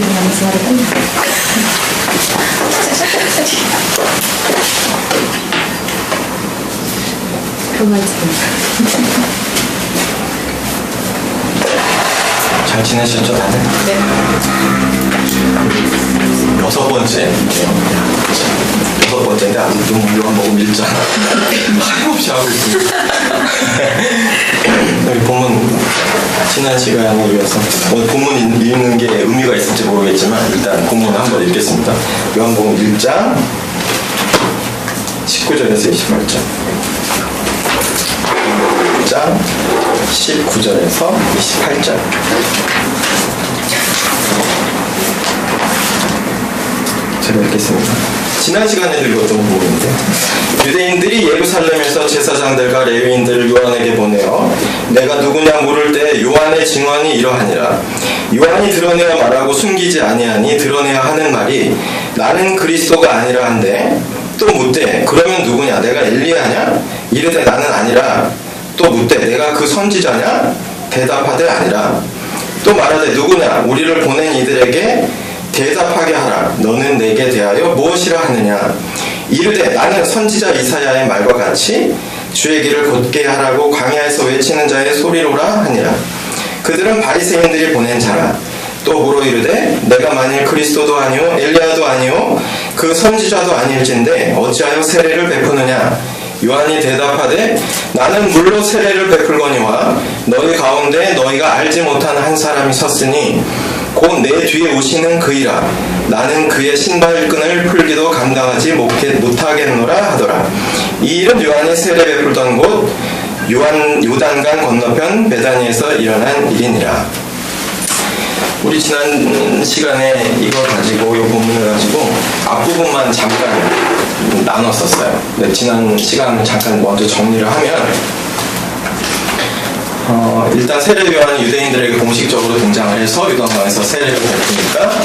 하면서 말을 끝냈어요. 그만 지금. 잘 지내셨죠, 다들? 네. 6번째인데 아직도 요한복음 1장 하염없이 하고 있습니다. 여기 본문 지난 시간에 이어서 오늘 본문 읽는 게 의미가 있을지 모르겠지만 일단 본문 한번 읽겠습니다. 요한복음 1장 19절에서 28절. 1장 19절에서 28절. 제가 읽겠습니다. 지난 시간에도 읽었던 부분인데, 유대인들이 예루살렘에서 제사장들과 레위인들을 요한에게 보내어 내가 누구냐 물을 때 요한의 증언이 이러하니라. 요한이 드러내어 말하고 숨기지 아니하니 드러내야 하는 말이 나는 그리스도가 아니라 한데, 또 묻되 그러면 누구냐 내가 엘리야냐? 이르되 나는 아니라. 또 묻되 내가 그 선지자냐? 대답하되 아니라. 또 말하되 누구냐 우리를 보낸 이들에게 대답하게 하라. 너는 내게 대하여 무엇이라 하느냐? 이르되 나는 선지자 이사야의 말과 같이 주의 길을 곧게 하라고 광야에서 외치는 자의 소리로라 하니라. 그들은 바리새인들이 보낸 자라. 또 물어 이르되 내가 만일 그리스도도 아니요 엘리야도 아니요 그 선지자도 아닐진데 어찌하여 세례를 베푸느냐? 요한이 대답하되 나는 물로 세례를 베풀거니와 너희 가운데 너희가 알지 못하는 한 사람이 섰으니 곧 내 뒤에 오시는 그이라. 나는 그의 신발끈을 풀기도 감당하지 못하겠노라 하더라. 이 일은 요한이 세례 베풀던 곳 요단강 건너편 베다니에서 일어난 일이니라. 우리 지난 시간에 이거 가지고 이 본문을 가지고 앞부분만 잠깐 나눴었어요. 근데 지난 시간을 잠깐 먼저 정리를 하면 일단 세례 요한이 유대인들에게 공식적으로 등장을 해서 요단강에서 세례를 베푸니까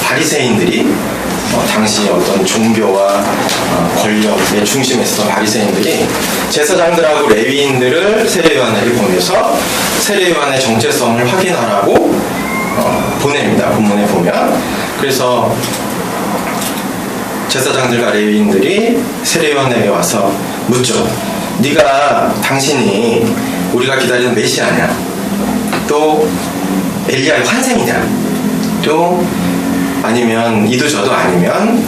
바리새인들이 당시 어떤 종교와 권력의 중심에 있었던 바리새인들이 제사장들하고 레위인들을 세례 요한에게 보내서 세례 요한의 정체성을 확인하라고 보냅니다. 본문에 보면. 그래서 제사장들과 레위인들이 세례 요한에게 와서 묻죠. 네가 당신이 우리가 기다리는 메시아냐? 또 엘리야의 환생이냐? 또 아니면 이도저도 아니면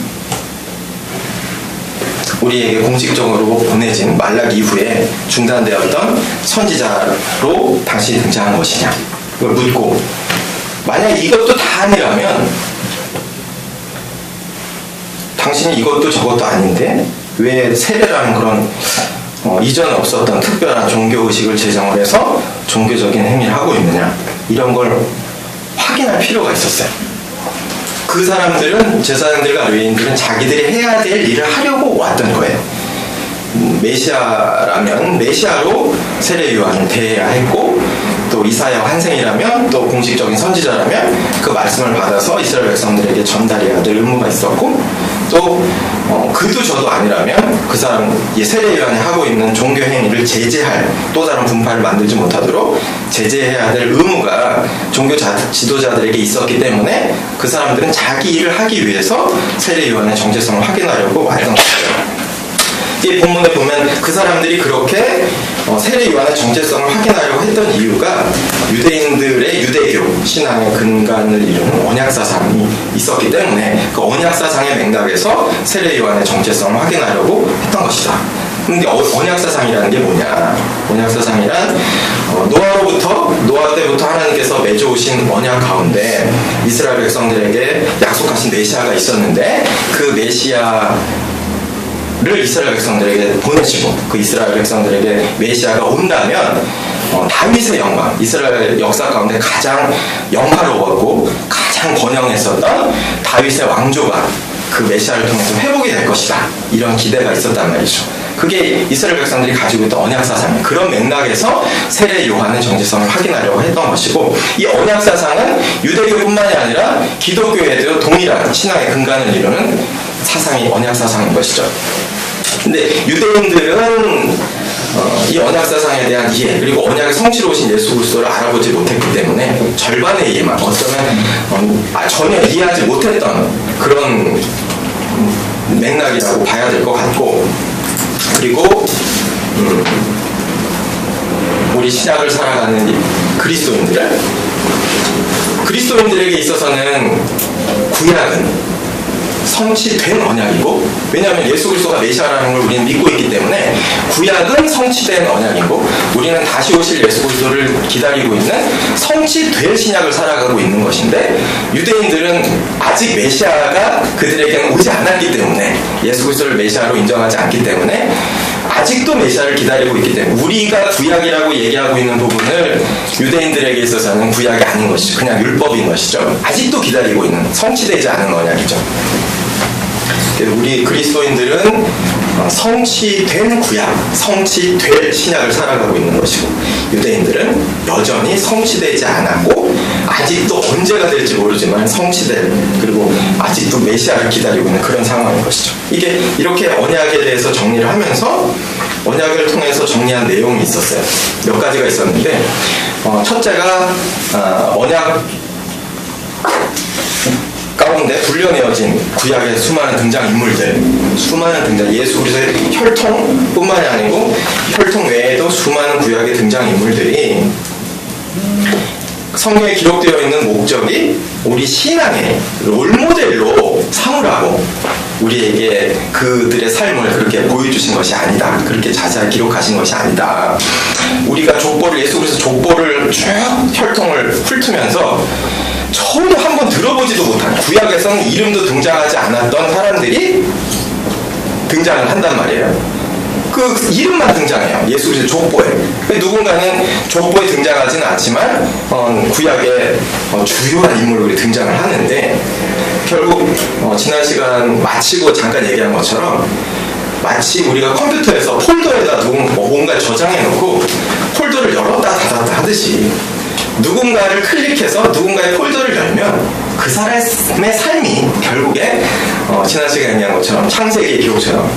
우리에게 공식적으로 보내진 말라기 이후에 중단되었던 선지자로 당신이 등장한 것이냐? 이걸 묻고 만약 이것도 다 아니라면 당신이 이것도 저것도 아닌데 왜 세례라는 그런 이전에 없었던 특별한 종교의식을 제정을 해서 종교적인 행위를 하고 있느냐? 이런 걸 확인할 필요가 있었어요. 그 사람들은 제사장들과 레위인들은 자기들이 해야 될 일을 하려고 왔던 거예요. 메시아라면 메시아로 세례 요한을 대해야 했고 또 이사야 환생이라면 또 공식적인 선지자라면 그 말씀을 받아서 이스라엘 백성들에게 전달해야 될 의무가 있었고 또 그도 저도 아니라면 그 사람 세례 요한이 하고 있는 종교 행위를 제재할 또 다른 분파를 만들지 못하도록 제재해야 될 의무가 종교 지도자들에게 있었기 때문에 그 사람들은 자기 일을 하기 위해서 세례 요한의 정체성을 확인하려고 왔던 거죠. 이 본문에 보면 그 사람들이 그렇게 세례 요한의 정체성을 확인하려고 했던 이유가 유대인들의 유대교 신앙의 근간을 이루는 언약사상이 있었기 때문에 그 언약사상의 맥락에서 세례 요한의 정체성을 확인하려고 했던 것이다. 근데 언약사상이라는 게 뭐냐? 언약사상이란 노아 때부터 하나님께서 맺어오신 언약 가운데 이스라엘 백성들에게 약속하신 메시아가 있었는데 그 메시아를 이스라엘 백성들에게 보내시고 그 이스라엘 백성들에게 메시아가 온다면 다윗의 영광, 이스라엘 역사 가운데 가장 영화로웠고 가장 번영했었던 다윗의 왕조가 그 메시아를 통해서 회복이 될 것이다. 이런 기대가 있었단 말이죠. 그게 이스라엘 백성들이 가지고 있던 언약사상이에요. 그런 맥락에서 세례 요한의 정체성을 확인하려고 했던 것이고 이 언약사상은 유대교뿐만이 아니라 기독교에도 동일한 신앙의 근간을 이루는 사상이 언약사상인 것이죠. 근데 유대인들은 이 언약 사상에 대한 이해 그리고 언약의 성취로 오신 예수 그리스도를 알아보지 못했기 때문에 절반의 이해만 어쩌면 전혀 이해하지 못했던 그런 맥락이라고 봐야 될 것 같고 그리고 우리 신약을 살아가는 그리스도인들에게 있어서는 구약은 성취된 언약이고 왜냐하면 예수 그리스도가 메시아라는 걸 우리는 믿고 있기 때문에 구약은 성취된 언약이고 우리는 다시 오실 예수 그리스도를 기다리고 있는 성취될 신약을 살아가고 있는 것인데 유대인들은 아직 메시아가 그들에게는 오지 않았기 때문에 예수 그리스도를 메시아로 인정하지 않기 때문에 아직도 메시아를 기다리고 있기 때문에 우리가 구약이라고 얘기하고 있는 부분을 유대인들에게 있어서는 구약이 아닌 것이죠. 그냥 율법인 것이죠. 아직도 기다리고 있는 성취되지 않은 언약이죠. 우리 그리스도인들은 성취된 구약, 성취될 신약을 살아가고 있는 것이고 유대인들은 여전히 성취되지 않았고 아직도 언제가 될지 모르지만 성취될 그리고 아직도 메시아를 기다리고 있는 그런 상황인 것이죠. 이게 이렇게 언약에 대해서 정리를 하면서 언약을 통해서 정리한 내용이 있었어요. 몇 가지가 있었는데 첫째가 언약 가운데 불려내어진 구약의 수많은 등장인물들 예수 그리스도의 혈통뿐만이 아니고 혈통 외에도 수많은 구약의 등장인물들이 성경에 기록되어 있는 목적이 우리 신앙의 롤모델로 삼으라고 우리에게 그들의 삶을 그렇게 보여주신 것이 아니다. 그렇게 자세히 기록하신 것이 아니다. 우리가 예수 그리스도 족보를 쭉 혈통을 훑으면서 전혀 한번 들어보지도 못한 구약에서는 이름도 등장하지 않았던 사람들이 등장을 한단 말이에요. 그 이름만 등장해요. 예수 그리스도 족보에. 누군가는 족보에 등장하지는 않지만 구약의 주요한 인물로 등장을 하는데 결국 지난 시간 마치고 잠깐 얘기한 것처럼 마치 우리가 컴퓨터에서 폴더에다 뭔가 저장해 놓고 폴더를 열었다 닫았다 하듯이 누군가를 클릭해서 누군가의 폴더를 열면 그 사람의 삶이 결국에 지난 시간에 얘기한 것처럼 창세기의 기록처럼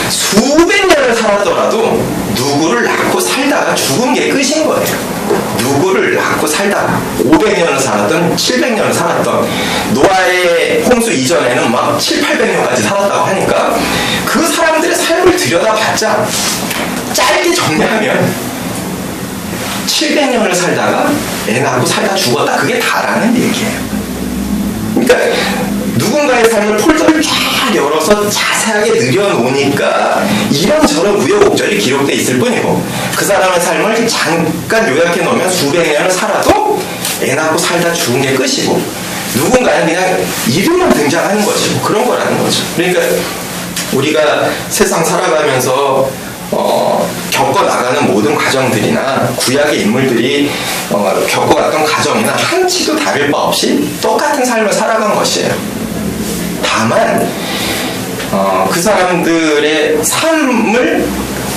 수백 년을 살았더라도 누구를 낳고 살다가 죽은 게 끝인 거예요. 누구를 낳고 살다가 500년을 살았던 700년을 살았던 노아의 홍수 이전에는 막 7, 800년까지 살았다고 하니까 그 사람들의 삶을 들여다봤자 짧게 정리하면 700년을 살다가 애 낳고 살다 죽었다. 그게 다라는 얘기예요. 그러니까 누군가의 삶을 폴더를 쫙 열어서 자세하게 늘여놓으니까 이런저런 우여곡절이 기록되어 있을 뿐이고 그 사람의 삶을 잠깐 요약해 놓으면 수백 년을 살아도 애 낳고 살다 죽은 게 끝이고 누군가는 그냥 이름만 등장하는 것이고 그런 거라는 거죠. 그러니까 우리가 세상 살아가면서 겪어나가는 모든 과정들이나 구약의 인물들이 겪어갔던 과정이나 한치도 다를 바 없이 똑같은 삶을 살아간 것이에요. 다만 그 사람들의 삶을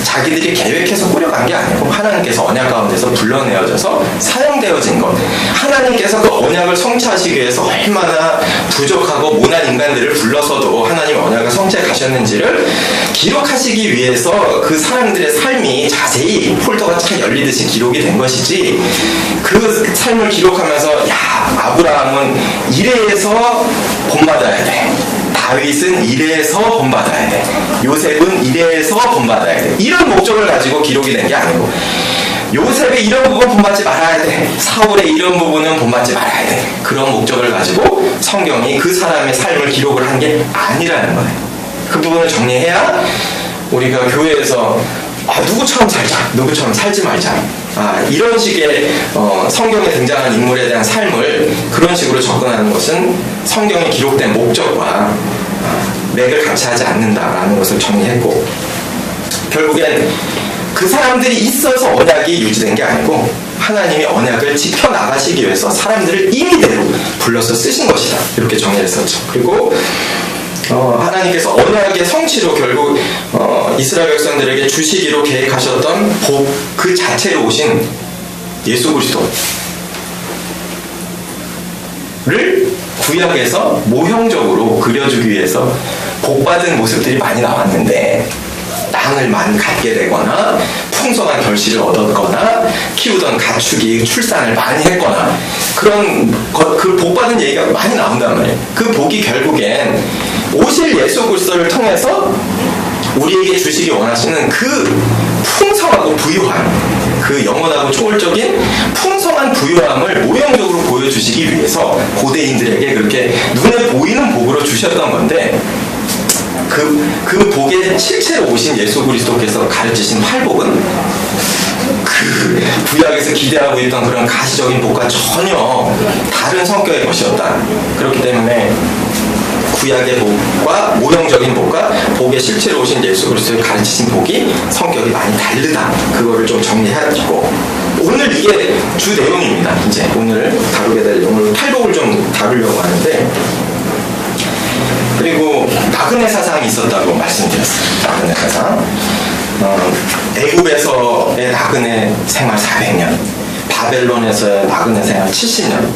자기들이 계획해서 꾸려간 게 아니고 하나님께서 언약 가운데서 불러내어져서 사용되어진 것 하나님께서 그 언약을 성취하시기 위해서 얼마나 부족하고 모난 인간들을 불러서도 하나님 언약을 성취해 가셨는지를 기록하시기 위해서 그 사람들의 삶이 자세히 폴더가 쫙 열리듯이 기록이 된 것이지 그 삶을 기록하면서 아브라함은 이래서 본받아야 돼 다윗은 이래서 본받아야 돼 요셉은 이래서 본받아야 돼 이런 목적을 가지고 기록이 된 게 아니고 요셉의 이런 부분 본받지 말아야 돼 사울의 이런 부분은 본받지 말아야 돼 그런 목적을 가지고 성경이 그 사람의 삶을 기록을 한 게 아니라는 거예요. 그 부분을 정리해야 우리가 교회에서 누구처럼 살자 누구처럼 살지 말자 이런 식의 성경에 등장한 인물에 대한 삶을 그런 식으로 접근하는 것은 성경에 기록된 목적과 맥을 같이 하지 않는다라는 것을 정리했고 결국엔 그 사람들이 있어서 언약이 유지된 게 아니고 하나님이 언약을 지켜나가시기 위해서 사람들을 임의대로 불러서 쓰신 것이다 이렇게 정리를 했었죠. 그리고 하나님께서 언약의 성취로 결국 이스라엘 백성들에게 주시기로 계획하셨던 복 그 자체로 오신 예수 그리스도를 구약에서 모형적으로 그려주기 위해서 복받은 모습들이 많이 나왔는데 땅을 많이 갖게 되거나 풍성한 결실을 얻었거나 키우던 가축이 출산을 많이 했거나 그런 그 복받은 얘기가 많이 나온단 말이에요. 그 복이 결국엔 오실 예수 그리스도를 통해서 우리에게 주시기 원하시는 그 풍성하고 부유한 그 영원하고 초월적인 풍성한 부유함을 모형적으로 보여주시기 위해서 고대인들에게 그렇게 눈에 보이는 복으로 주셨던 건데 그 복의 실체로 오신 예수 그리스도께서 가르치신 팔복은 그 구약에서 기대하고 있던 그런 가시적인 복과 전혀 다른 성격의 것이었다. 그렇기 때문에 구약의 복과 모형적인 복과 복의 실체로 오신 예수 그리스도의 가르치신 복이 성격이 많이 다르다. 그거를 좀 정리해가지고 오늘 이게 주 내용입니다. 이제 오늘 다루게 될 오늘 팔복을 좀 다루려고 하는데 그리고 나그네 사상이 있었다고 말씀드렸어요. 나그네 사상. 애굽에서의 나그네 생활 400년, 바벨론에서의 나그네 생활 70년.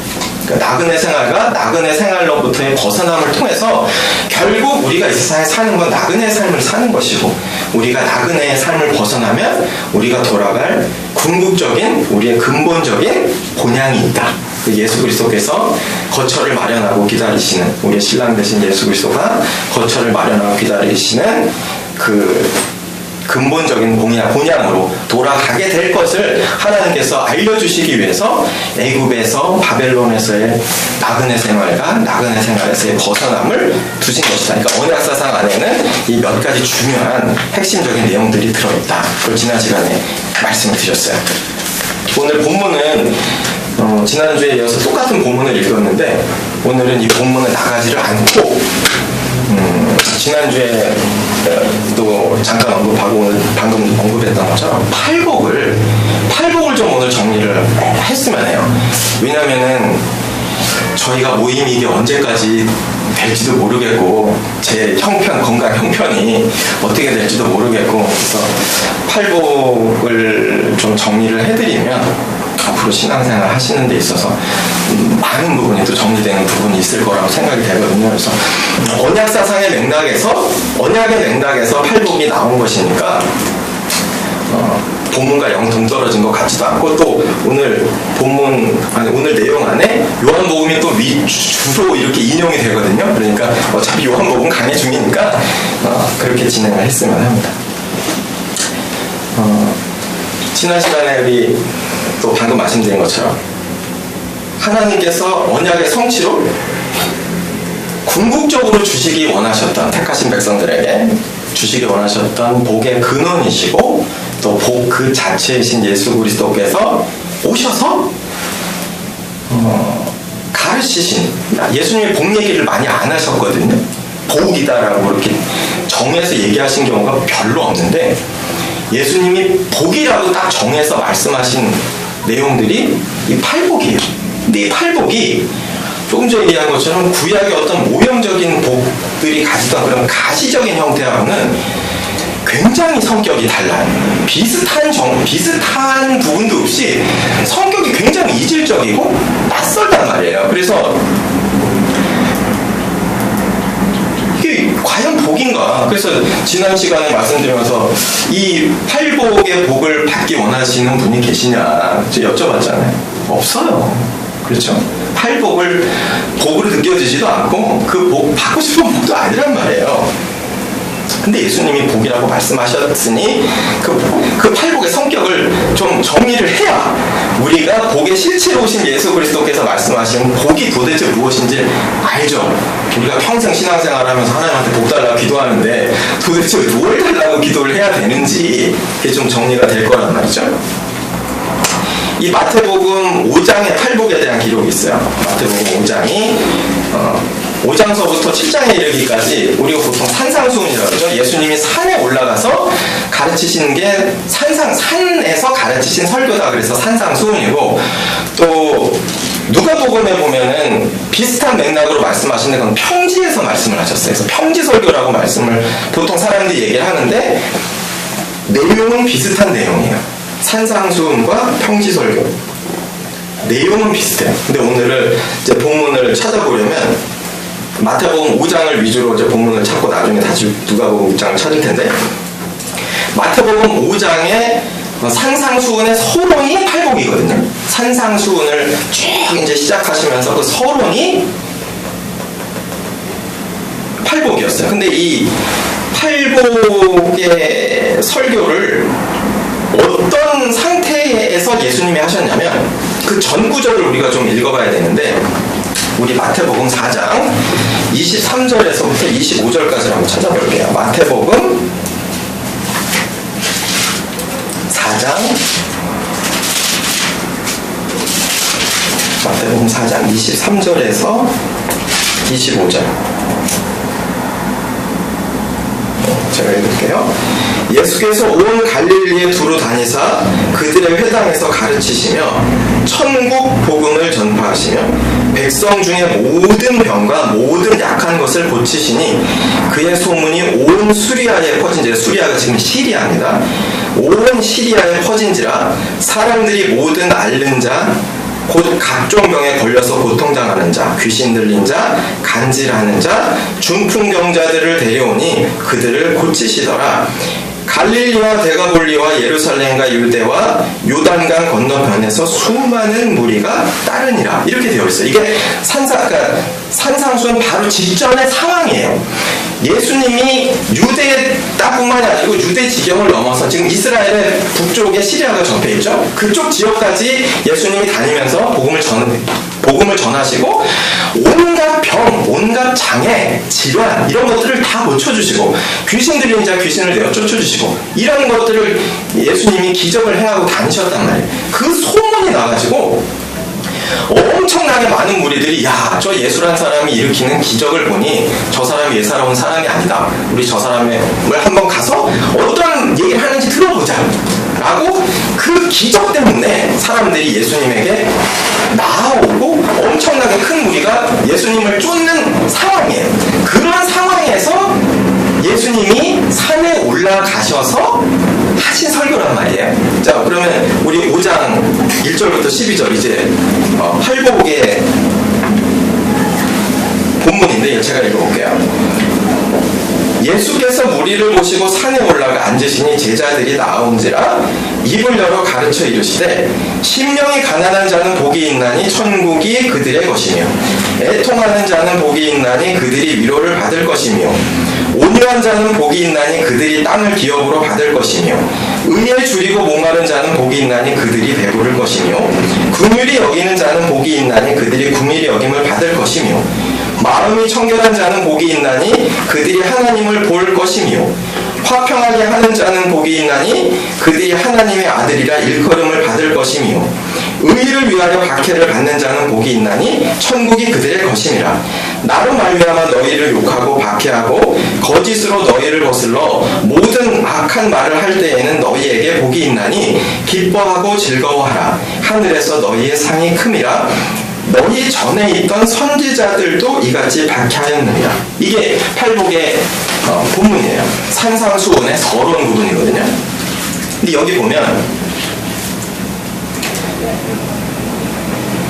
그러니까 나그네 생활과 나그네 생활로부터의 벗어남을 통해서 결국 우리가 이 세상에 사는 건 나그네의 삶을 사는 것이고 우리가 나그네의 삶을 벗어나면 우리가 돌아갈 궁극적인 우리의 근본적인 본향이 있다. 예수 그리스도께서 거처를 마련하고 기다리시는 우리의 신랑 되신 예수 그리스도가 거처를 마련하고 기다리시는 그 근본적인 본향으로 돌아가게 될 것을 하나님께서 알려주시기 위해서 애굽에서 바벨론에서의 나그네 생활과 나그네 생활에서의 벗어남을 두신 것이다. 그러니까 언약사상 안에는 이 몇 가지 중요한 핵심적인 내용들이 들어있다. 그걸 지난 시간에 말씀을 드렸어요. 오늘 본문은 지난주에 이어서 똑같은 본문을 읽었는데 오늘은 이 본문을 나가지를 않고 지난주에 또 잠깐 언급하고 오늘 방금 언급했던 것처럼 팔복을 좀 오늘 정리를 했으면 해요. 왜냐면은 저희가 모임이 이게 언제까지 될지도 모르겠고 제 건강 형편이 어떻게 될지도 모르겠고 그래서 팔복을 좀 정리를 해드리면 앞으로 신앙생활 하시는 데 있어서 많은 부분이 또 정리되는 부분이 있을 거라고 생각이 되거든요. 그래서 언약사상의 언약의 맥락에서 팔복이 나온 것이니까 본문과 영 동떨어진 것 같지도 않고 또 오늘 오늘 내용 안에 요한복음이 또 주로 이렇게 인용이 되거든요. 그러니까 어차피 요한복음 강의 중이니까 그렇게 진행을 했으면 합니다. 지난 시간에 우리 또 방금 말씀드린 것처럼 하나님께서 언약의 성취로 궁극적으로 주시기 원하셨던 택하신 백성들에게 주시기 원하셨던 복의 근원이시고 또 복 그 자체이신 예수 그리스도께서 오셔서 가르치신 예수님이 복 얘기를 많이 안 하셨거든요. 복이다라고 이렇게 정해서 얘기하신 경우가 별로 없는데 예수님이 복이라고 딱 정해서 말씀하신 내용들이 이 팔복이에요. 근데 이 팔복이 조금 전에 얘기한 것처럼 구약의 어떤 모형적인 복들이 가지던 그런 가시적인 형태하고는 굉장히 성격이 달라요. 비슷한 부분도 없이 성격이 굉장히 이질적이고 낯설단 말이에요. 그래서 이게 과연 복인가? 그래서 지난 시간에 말씀드리면서 이 팔복의 복을 받기 원하시는 분이 계시냐 여쭤봤잖아요. 없어요. 그렇죠? 팔복을 복으로 느껴지지도 않고 그 복 받고 싶은 복도 아니란 말이에요. 근데 예수님이 복이라고 말씀하셨으니 그 팔복의 성격을 좀 정리를 해야 우리가 복의 실체로 오신 예수 그리스도께서 말씀하신 복이 도대체 무엇인지 알죠. 우리가 평생 신앙생활하면서 하나님한테 복 달라고 기도하는데 도대체 뭘 달라고 기도를 해야 되는지 그게 좀 정리가 될 거란 말이죠. 이 마태복음 5장의 팔복에 대한 기록이 있어요. 마태복음 5장이 5장서부터 7장에 이르기까지 우리가 보통 산상수훈이라고 그러죠. 예수님이 산에 올라가서 가르치시는 게 산에서 가르치신 설교다. 그래서 산상수훈이고 또 누가복음에 보면은 비슷한 맥락으로 말씀하시는 건 평지에서 말씀을 하셨어요. 그래서 평지설교라고 말씀을 보통 사람들이 얘기를 하는데 내용은 비슷한 내용이에요. 산상수훈과 평지설교 내용은 비슷해요. 근데 오늘은 이제 본문을 찾아보려면 마태복음 5장을 위주로 이제 본문을 찾고 나중에 다시 누가복음 6장을 찾을 텐데 마태복음 5장의 산상수훈의 서론이 팔복이거든요. 산상수훈을 쭉 이제 시작하시면서 그 서론이 팔복이었어요. 근데 이 팔복의 설교를 어떤 상태에서 예수님이 하셨냐면 그 전 구절을 우리가 좀 읽어봐야 되는데 우리 마태복음 4장 23절에서부터 25절까지를 한번 찾아볼게요. 마태복음 4장 23절에서 25절 제가 읽을게요. 예수께서 온 갈릴리에 두루 다니사 그들의 회당에서 가르치시며 천국 복음을 전파하시며 백성 중에 모든 병과 모든 약한 것을 고치시니 그의 소문이 온 수리아에 퍼진지라. 수리아가 지금 시리아입니다. 온 시리아에 퍼진지라. 사람들이 모든 앓는 자 곧 각종 병에 걸려서 고통당하는 자, 귀신 들린 자, 간질하는 자, 중풍병자들을 데려오니 그들을 고치시더라. 갈릴리와 데가볼리와 예루살렘과 유대와 요단강 건너편에서 수많은 무리가 따르니라. 이렇게 되어 있어요. 이게 산상수훈 바로 직전의 상황이에요. 예수님이 유대 땅뿐만이 아니고 유대 지경을 넘어서 지금 이스라엘의 북쪽에 시리아가 접해 있죠. 그쪽 지역까지 예수님이 다니면서 복음을 전하시고 온갖 병, 온갖 장애, 질환 이런 것들을 다 고쳐주시고 귀신 들린 자 귀신을 내어 쫓아주시고 이런 것들을 예수님이 기적을 행하고 다니셨단 말이에요. 그 소문이 나가지고 엄청나게 많은 무리들이 야, 저 예수란 사람이 일으키는 기적을 보니 저 사람이 예사로운 사람이 아니다. 우리 저 사람을 한번 가서 어떤 얘기를 하는지 들어보자 라고 그 기적 때문에 사람들이 예수님에게 나아오고 엄청나게 큰 무리가 예수님을 쫓는 상황이에요. 그런 상황에서 예수님이 산에 올라가셔서 하신 설교란 말이에요. 자, 그러면 우리 5장 1절부터 12절 이제 팔복의 본문인데 제가 읽어볼게요. 예수께서 무리를 모시고 산에 올라가 앉으시니 제자들이 나온지라 입을 열어 가르쳐 이르시되 심령이 가난한 자는 복이 있나니 천국이 그들의 것이며 애통하는 자는 복이 있나니 그들이 위로를 받을 것이며 온유한 자는 복이 있나니 그들이 땅을 기업으로 받을 것이며 의에 줄이고 목마른 자는 복이 있나니 그들이 배부를 것이며 긍휼히 여기는 자는 복이 있나니 그들이 긍휼히 여김을 받을 것이며 마음이 청결한 자는 복이 있나니 그들이 하나님을 볼 것이며 화평하게 하는 자는 복이 있나니 그들이 하나님의 아들이라 일컬음을 받을 것이며 의를 위하여 박해를 받는 자는 복이 있나니 천국이 그들의 것임이라. 나로 말미암아 너희를 욕하고 박해하고 거짓으로 너희를 거슬러 모든 악한 말을 할 때에는 너희에게 복이 있나니 기뻐하고 즐거워하라. 하늘에서 너희의 상이 큼이라. 너희 전에 있던 선지자들도 이같이 박해하였느니라. 이게 팔복의 본문이에요. 산상수훈의 서론 부분이거든요. 근데 여기 보면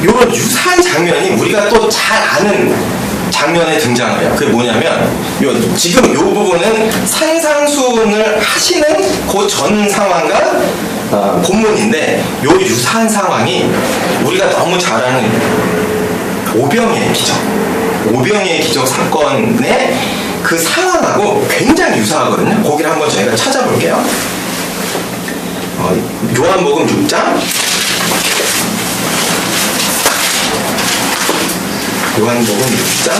이런 유사한 장면이 우리가 또 잘 아는 장면에 등장을 해요. 그게 뭐냐면 지금 이 부분은 산상수훈을 하시는 그 전 상황과 본문인데 이 유사한 상황이 우리가 너무 잘 아는 오병이의 기적 사건의 그 상황하고 굉장히 유사하거든요. 거기를 한번 저희가 찾아볼게요. 요한복음 6장 요한복음 6장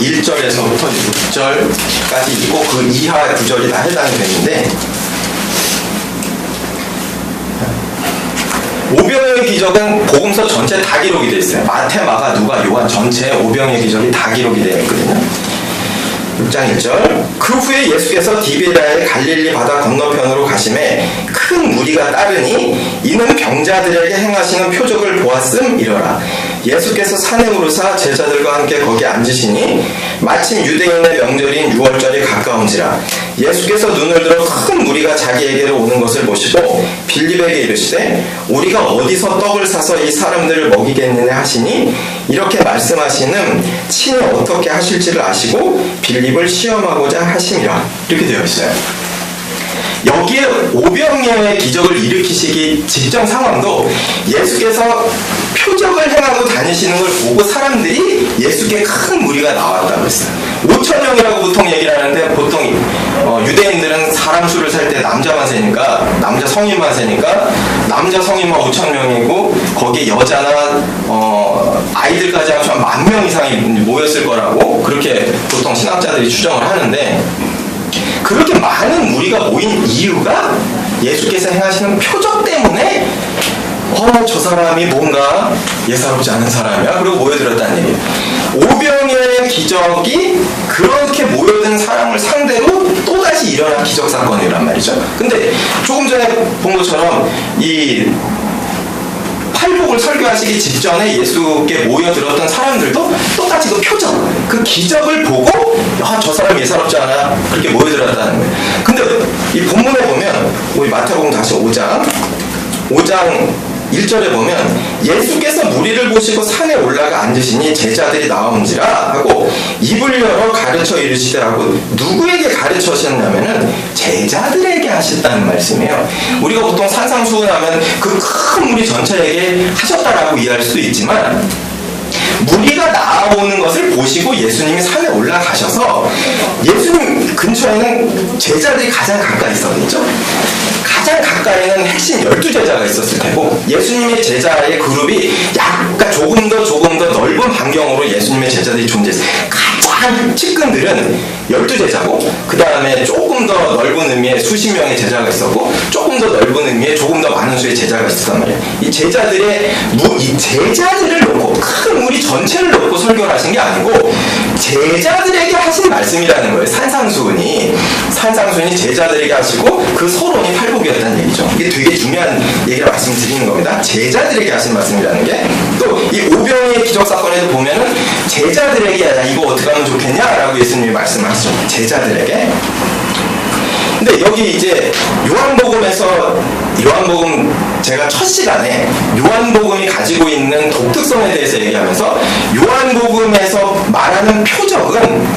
1절에서부터 6절까지 있고 그 이하 구절이 다 해당이 되는데 오병이의 기적은 복음서 전체 다 기록이 되어 있어요. 마태, 마가, 누가, 요한 전체 오병이의 기적이 다 기록이 되어 있거든요. 6장 1절 그 후에 예수께서 디베라의 갈릴리 바다 건너편으로 가심에 큰 무리가 따르니 이는 병자들에게 행하시는 표적을 보았음 이러라. 예수께서 산에 오르사 제자들과 함께 거기 앉으시니 마침 유대인의 명절인 유월절이 가까운지라. 예수께서 눈을 들어 큰 무리가 자기에게로 오는 것을 보시고 빌립에게 이르시되 우리가 어디서 떡을 사서 이 사람들을 먹이겠느냐 하시니 이렇게 말씀하시는 친히 어떻게 하실지를 아시고 빌립을 시험하고자 하심이라. 이렇게 되어 있어요. 여기에 오병이어의 기적을 일으키시기 직전 상황도 예수께서 표적을 행하고 다니시는 걸 보고 사람들이 예수께 큰 무리가 나왔다고 했어요. 5,000명이라고 보통 얘기를 하는데 보통 유대인들은 사람 수를 셀 때 남자만 세니까 남자 성인만 세니까 남자 성인만 5,000명이고 거기에 여자나 아이들까지 합쳐 한 10,000명 이상이 모였을 거라고 그렇게 보통 신학자들이 추정을 하는데 그렇게 많은 무리가 모인 이유가 예수께서 행하시는 표적 때문에 저 사람이 뭔가 예사롭지 않은 사람이야. 그리고 모여들었다는 얘기예요. 오병이어의 기적이 그렇게 모여든 사람을 상대로 또다시 일어난 기적 사건이란 말이죠. 근데 조금 전에 본 것처럼 이 팔복을 설교하시기 직전에 예수께 모여들었던 사람들도 똑같이 그 표적, 그 기적을 보고 저 사람 예사롭지 않아 그렇게 모여들었다는 거예요. 근데 이 본문에 보면 우리 마태복음 다시 5장 1절에 보면 예수께서 무리를 보시고 산에 올라가 앉으시니 제자들이 나온지라 하고 입을 열어 가르쳐 이르시되 하고 누구에게 가르쳐셨냐면은 제자들에게 하셨다는 말씀이에요. 우리가 보통 산상수훈하면 그 큰 무리 전체에게 하셨다라고 이해할 수도 있지만 무리가 나오는 것을 보시고 예수님이 산에 올라가셔서 예수님 근처에는 제자들이 가장 가까이 있었겠죠. 가장 가까이는 핵심 12제자가 있었을 테고 예수님의 제자의 그룹이 약간 조금 더 넓은 반경으로 예수님의 제자들이 존재했어요. 가장 측근들은 12제자고 그 다음에 조금 더 넓은 의미의 수십 명의 제자가 있었고 조금 더 넓은 의미의 조금 더 많은 수의 제자가 있었단 말이에요. 이 제자들을 놓고 큰 무리 전체를 놓고 설교를 하신 게 아니고 제자들에게 하신 말씀이라는 거예요. 산상수훈이 제자들에게 하시고 그 서론이 팔복이었다는 얘기죠. 이게 되게 중요한 얘기를 말씀드리는 겁니다. 제자들에게 하신 말씀이라는 게 또 이 오병이의 기적 사건에도 보면은 제자들에게 야 이거 어떻게 하면 좋겠냐라고 예수님이 말씀하시죠. 제자들에게. 근데 여기 이제 요한복음 제가 첫 시간에 요한복음이 가지고 있는 독특성에 대해서 얘기하면서 요한복음에서 말하는 표적은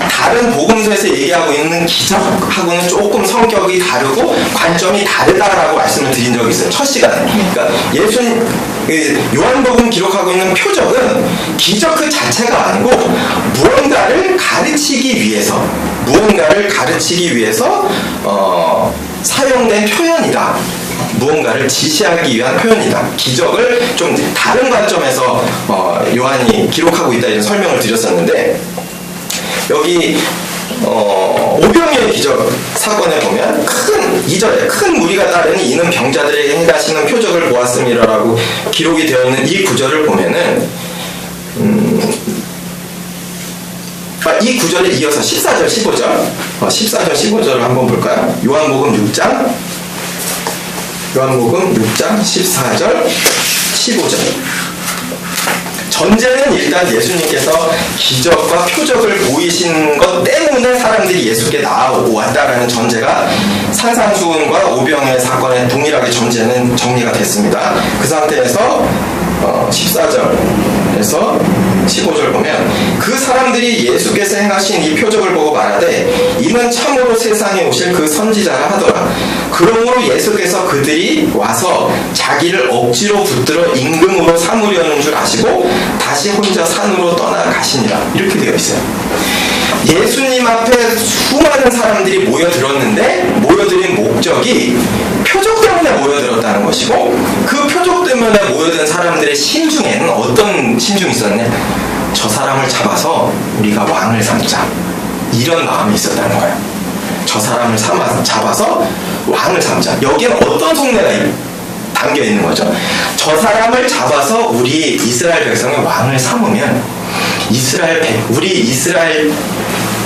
다른 복음서에서 얘기하고 있는 기적하고는 조금 성격이 다르고 관점이 다르다라고 말씀을 드린 적이 있어요. 첫 시간에. 그러니까 요한복음 기록하고 있는 표적은 기적 그 자체가 아니고 무언가를 가르치기 위해서 사용된 표현이다. 무언가를 지시하기 위한 표현이다. 기적을 좀 다른 관점에서 요한이 기록하고 있다 이런 설명을 드렸었는데 여기 오병이어의 기적 사건에 보면 2절에 큰 무리가 따르니 이는 병자들에게 행하시는 표적을 보았음이라라고 기록이 되어 있는 이 구절을 보면은 이 구절에 이어서 14절 15절을 한번 볼까요? 요한복음 6장 14절 15절. 전제는 일단 예수님께서 기적과 표적을 보이신 것 때문에 사람들이 예수께 나아왔다라는 전제가 산상수훈과 오병이어의 사건에 동일하게 전제는 정리가 됐습니다. 그 상태에서 14절에서 15절 보면 그 사람들이 예수께서 행하신 이 표적을 보고 말하되 이는 참으로 세상에 오실 그 선지자라 하더라. 그러므로 예수께서 그들이 와서 자기를 억지로 붙들어 임금으로 삼으려는 줄 아시고 다시 혼자 산으로 떠나가시니라. 이렇게 되어 있어요. 예수님 앞에 수많은 사람들이 모여들인 목적이 표적 때문에 모여들었다는 것이고 그 표적 때문에 모여든 사람들의 심중에는 어떤 심중이 있었냐? 저 사람을 잡아서 우리가 왕을 삼자. 이런 마음이 있었다는 거예요. 저 사람을 잡아서 왕을 삼자. 여기에 어떤 속내가 담겨 있는 거죠? 저 사람을 잡아서 우리 이스라엘 백성의 왕을 삼으면 우리 이스라엘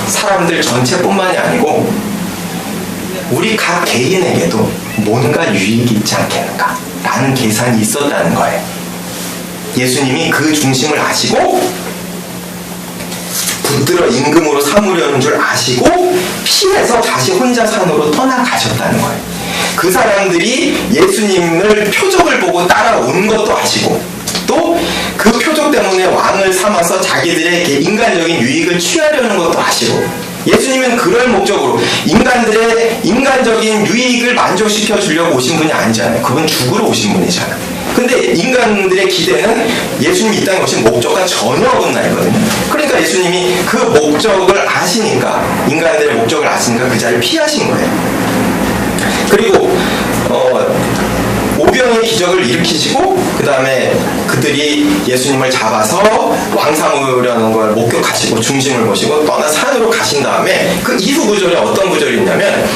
사람들 전체뿐만이 아니고 우리 각 개인에게도 뭔가 유익이 있지 않겠는가 라는 계산이 있었다는 거예요. 예수님이 그 중심을 아시고 붙들어 임금으로 삼으려는 줄 아시고 피해서 다시 혼자 산으로 떠나가셨다는 거예요. 그 사람들이 예수님을 표적을 보고 따라온 것도 아시고 또 그 표적 때문에 왕을 삼아서 자기들의 인간적인 유익을 취하려는 것도 아시고 예수님은 그럴 목적으로 인간들의 인간적인 유익을 만족시켜 주려고 오신 분이 아니잖아요. 그분 죽으러 오신 분이잖아요. 근데 인간들의 기대는 예수님이 이 땅에 오신 목적과 전혀 어긋나 있거든요. 그러니까 예수님이 그 목적을 아시니까 인간들의 목적을 아시니까 그 자리를 피하신 거예요. 그리고 오병의 기적을 일으키시고 그 다음에 그들이 예수님을 잡아서 왕 삼으려는 걸 목격하시고 중심을 보시고 떠나 산으로 가신 다음에 그 이후 구절에 어떤 구절이 있냐면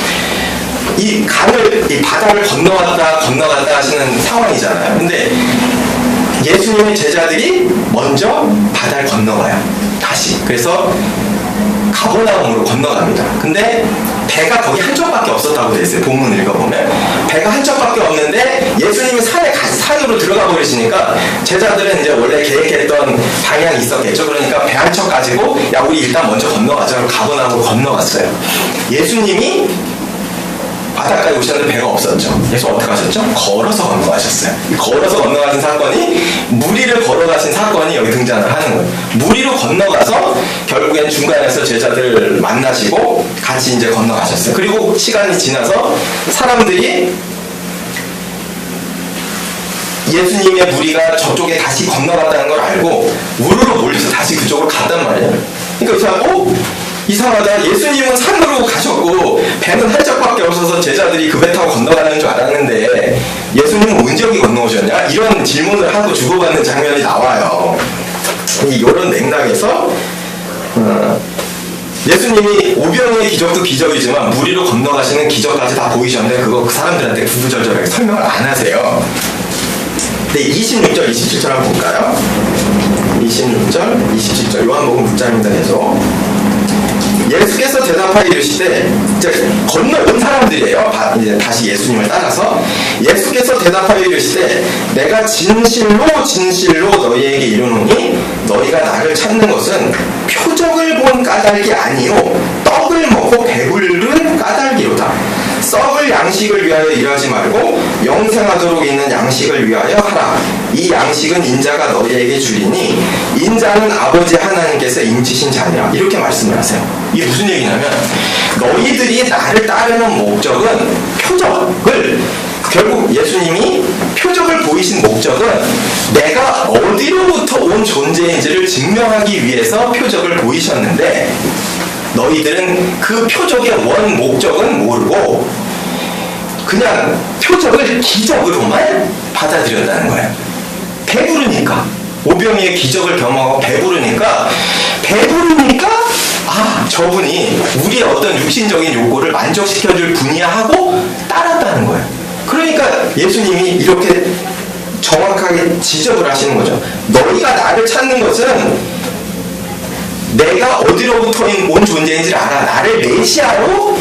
이 바다를 건너갔다 하시는 상황이잖아요. 근데 예수님의 제자들이 먼저 바다를 건너가요. 다시. 그래서 가버나움으로 건너갑니다. 근데 배가 거기 한 척밖에 없었다고 되어 있어요. 본문 읽어보면 배가 한 척밖에 없는데 예수님이 산으로 들어가 버리시니까 제자들은 이제 원래 계획했던 방향이 있었겠죠. 그러니까 배 한 척 가지고 야 우리 일단 먼저 건너가자. 가버나움으로 건너갔어요. 예수님이 바닷가에 오셨는데 배가 없었죠. 그래서 어떻게 하셨죠? 걸어서 건너가셨어요. 걸어서 건너가신 사건이 무리를 걸어가신 사건이 여기 등장을 하는 거예요. 무리로 건너가서 결국엔 중간에서 제자들을 만나시고 같이 이제 건너가셨어요. 그리고 시간이 지나서 사람들이 예수님의 무리가 저쪽에 다시 건너갔다는 걸 알고 우르르 몰려서 다시 그쪽으로 갔단 말이에요. 그러니까 이상하다. 예수님은 산으로 가셨고 배는 한 척밖에 없어서 제자들이 그 배 타고 건너가는 줄 알았는데 예수님은 언제 여기 건너오셨냐? 이런 질문을 하고 주고받는 장면이 나와요. 이런 맥락에서 예수님이 오병의 기적도 기적이지만 무리로 건너가시는 기적까지 다 보이셨는데 그거 그 사람들한테 구구절절하게 설명을 안 하세요. 근데 26절, 27절 한번 볼까요? 26절, 27절 요한복음 6장입니다. 계속 예수께서 대답하여 이르시되 이제 건너온 사람들이에요. 이제 다시 예수님을 따라서 예수께서 대답하여 이르시되 내가 진실로 진실로 너희에게 이르노니 너희가 나를 찾는 것은 표적을 본 까닭이 아니요 떡을 먹고 배부른 까닭이로다. 썩을 양식을 위하여 일하지 말고 영생하도록 있는 양식을 위하여 하라. 이 양식은 인자가 너희에게 주리니 인자는 아버지 하나님께서 인치신 자니라. 이렇게 말씀을 하세요. 이게 무슨 얘기냐면 너희들이 나를 따르는 목적은 표적을 결국 예수님이 표적을 보이신 목적은 내가 어디로부터 온 존재인지를 증명하기 위해서 표적을 보이셨는데 너희들은 그 표적의 원 목적은 모르고 그냥 표적을 기적으로만 받아들였다는 거예요. 배부르니까 오병이의 기적을 경험하고 배부르니까 저분이 우리의 어떤 육신적인 요구를 만족시켜줄 분이야 하고 따랐다는 거예요. 그러니까 예수님이 이렇게 정확하게 지적을 하시는 거죠. 너희가 나를 찾는 것은 내가 어디로부터 온 존재인지를 알아. 나를 메시아로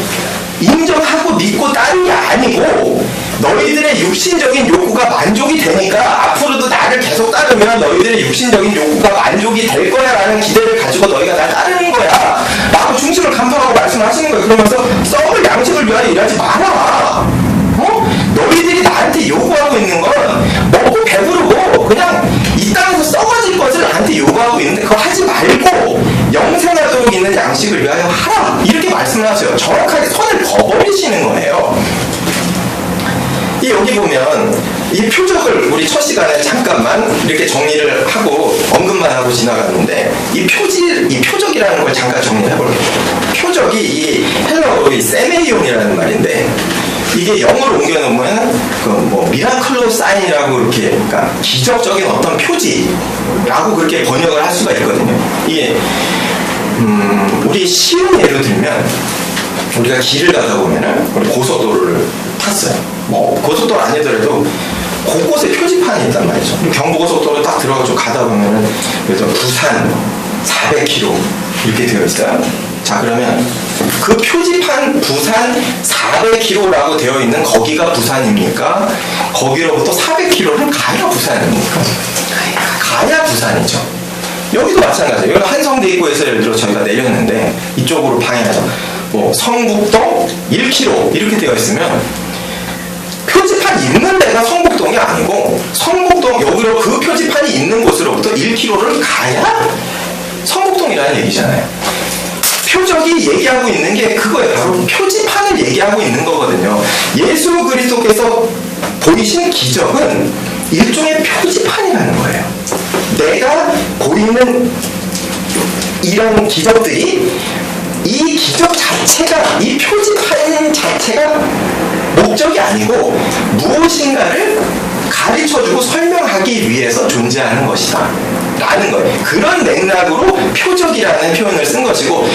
인정하고 믿고 따른 게 아니고 너희들의 육신적인 욕구가 만족이 되니까 앞으로도 나를 계속 따르면 너희들의 육신적인 욕구가 만족이 될 거야 라는 기대를 가지고 너희가 날 따르는 거야 라고 중심을 감독하고 말씀하시는 거예요. 그러면서 썩을 양식을 위하여 일하지 마라. 너희들이 나한테 요구하고 있는 건 먹고 배부르고 그냥 이 땅에서 썩어질 것을 나한테 요구하고 있는데 그거 하지 말고 영생하도록 있는 양식을 위하여 하라. 이렇게 말씀을 하세요. 정확하게 선을 그어버리시는 거예요. 여기 보면 이 표적을 우리 첫 시간에 잠깐만 이렇게 정리를 하고 언급만 하고 지나갔는데 이 표적이라는 걸 잠깐 정리를 해볼게요. 표적이 이 헬라어로 이 세메이온이라는 말인데 이게 영어로 옮겨놓으면 미라클로 사인이라고 이렇게 그러니까 기적적인 어떤 표지라고 그렇게 번역을 할 수가 있거든요. 이게 우리 쉬운 예로 들면 우리가 길을 가다 보면은 우리 고속도로를 탔어요. 고속도로 아니더라도 곳곳에 표지판이 있단 말이죠. 경부고속도로 딱 들어가서 가다 보면은 그래서 부산 400km 이렇게 되어 있어요. 자, 그러면 그 표지판 부산 400km라고 되어 있는 거기가 부산입니까? 거기로부터 400km를 가야 부산입니까? 가야 부산이죠. 여기도 마찬가지예요. 여기 한성대입구에서 예를 들어 저희가 내렸는데 이쪽으로 방향하죠. 뭐 성북동 1km 이렇게 되어 있으면 표지판 있는 데가 성북동이 아니고 성북동 여기로 그 표지판이 있는 곳으로부터 1km를 가야 성북동이라는 얘기잖아요. 표적이 얘기하고 있는 게 그거예요. 바로 표지판을 얘기하고 있는 거거든요. 예수 그리스도께서 보이신 기적은 일종의 표지판이라는 거예요. 내가 보이는 이런 기적들이 이 기적 자체가, 이 표지판 자체가 목적이 아니고 무엇인가를 가르쳐주고 설명하기 위해서 존재하는 것이다 라는 거예요. 그런 맥락으로 표적이라는 표현을 쓴 것이고,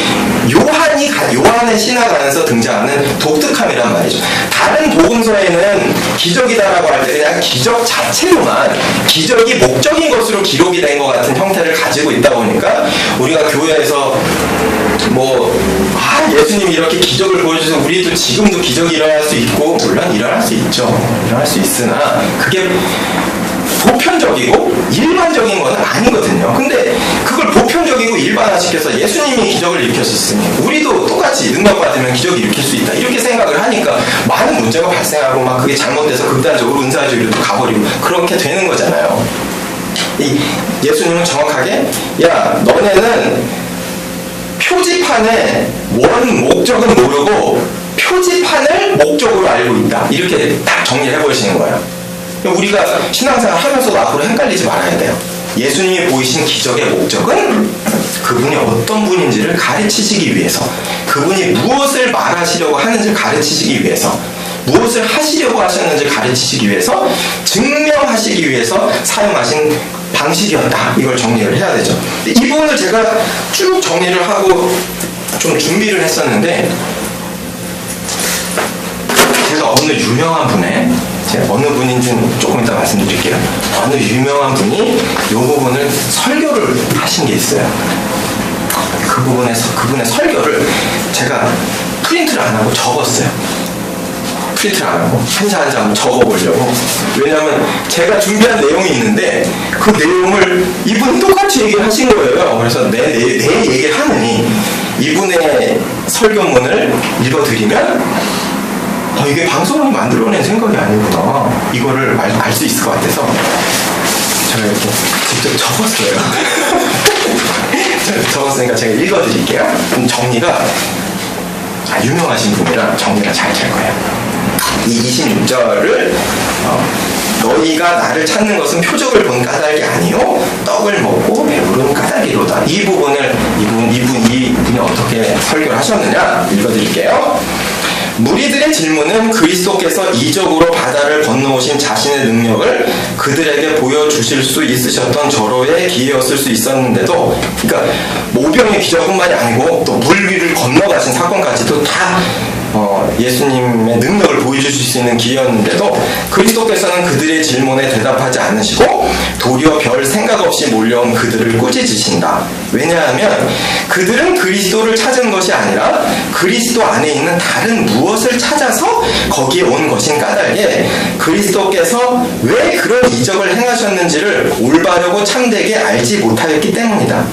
요한의 신학안에서 등장하는 독특함이란 말이죠. 다른 복음서에는 기적이다라고 할 때 그냥 기적 자체로만 기적이 목적인 것으로 기록이 된 것 같은 형태를 가지고 있다 보니까 우리가 교회에서 예수님이 이렇게 기적을 보여주셔서 우리도 지금도 기적이 일어날 수 있고, 물론 일어날 수 있죠. 일어날 수 있으나 그게 보편적이고 일반적인 건 아니거든요. 근데 그걸 보편적이고 일반화시켜서 예수님이 기적을 일으켰었으니 우리도 똑같이 능력받으면 기적이 일으킬 수 있다 이렇게 생각을 하니까 많은 문제가 발생하고 막 그게 잘못돼서 극단적으로 은사주의로 그렇게 되는 거잖아요. 예수님은 정확하게 너네는 표지판의 원 목적은 모르고 표지판을 목적으로 알고 있다 이렇게 딱 정리를 해버리시는 거예요. 우리가 신앙생활 하면서도 앞으로 헷갈리지 말아야 돼요. 예수님이 보이신 기적의 목적은 그분이 어떤 분인지를 가르치시기 위해서, 그분이 무엇을 말하시려고 하는지를 가르치시기 위해서, 무엇을 하시려고 하셨는지 가르치시기 위해서, 증명하시기 위해서 사용하신 방식이었다. 이걸 정리를 해야 되죠. 이 부분을 제가 쭉 정리를 하고 좀 준비를 했었는데, 제가 어느 유명한 분의, 제가 어느 분인지는 조금 이따 말씀드릴게요. 어느 유명한 분이 이 부분을 설교를 하신 게 있어요. 그분의 설교를 제가 프린트를 안 하고 적었어요. 프린트를 안 하고 한 장 적어보려고. 왜냐하면 제가 준비한 내용이 있는데 그 내용을 이분이 똑같이 얘기를 하신 거예요. 그래서 내 얘기를 하느니 이분의 설교문을 읽어드리면 이게 방송을 만들어낸 생각이 아니구나, 이거를 알 수 있을 것 같아서 제가 이렇게 직접 적었어요. 적었으니까 제가 읽어드릴게요. 정리가 유명하신 분이라 정리가 잘 될 거예요. 이 26절을 너희가 나를 찾는 것은 표적을 본 까닭이 아니요 떡을 먹고 배부른 까닭이로다. 이 부분을 이분이 어떻게 설교를 하셨느냐 읽어드릴게요. 무리들의 질문은 그리스도께서 이적으로 바다를 건너오신 자신의 능력을 그들에게 보여주실 수 있으셨던 절호의 기회였을 수 있었는데도, 그러니까 모병의 기적뿐만이 아니고 또 물 위를 건너가신 사건까지도 다 예수님의 능력을 보여주실 수 있는 기회였는데도 그리스도께서는 그들의 질문에 대답하지 않으시고 도리어 별 생각 없이 몰려온 그들을 꾸짖으신다. 왜냐하면 그들은 그리스도를 찾은 것이 아니라 그리스도 안에 있는 다른 무엇을 찾아서 거기에 온 것인 까닭에 그리스도께서 왜 그런 이적을 행하셨는지를 올바르고 참되게 알지 못하였기 때문이다.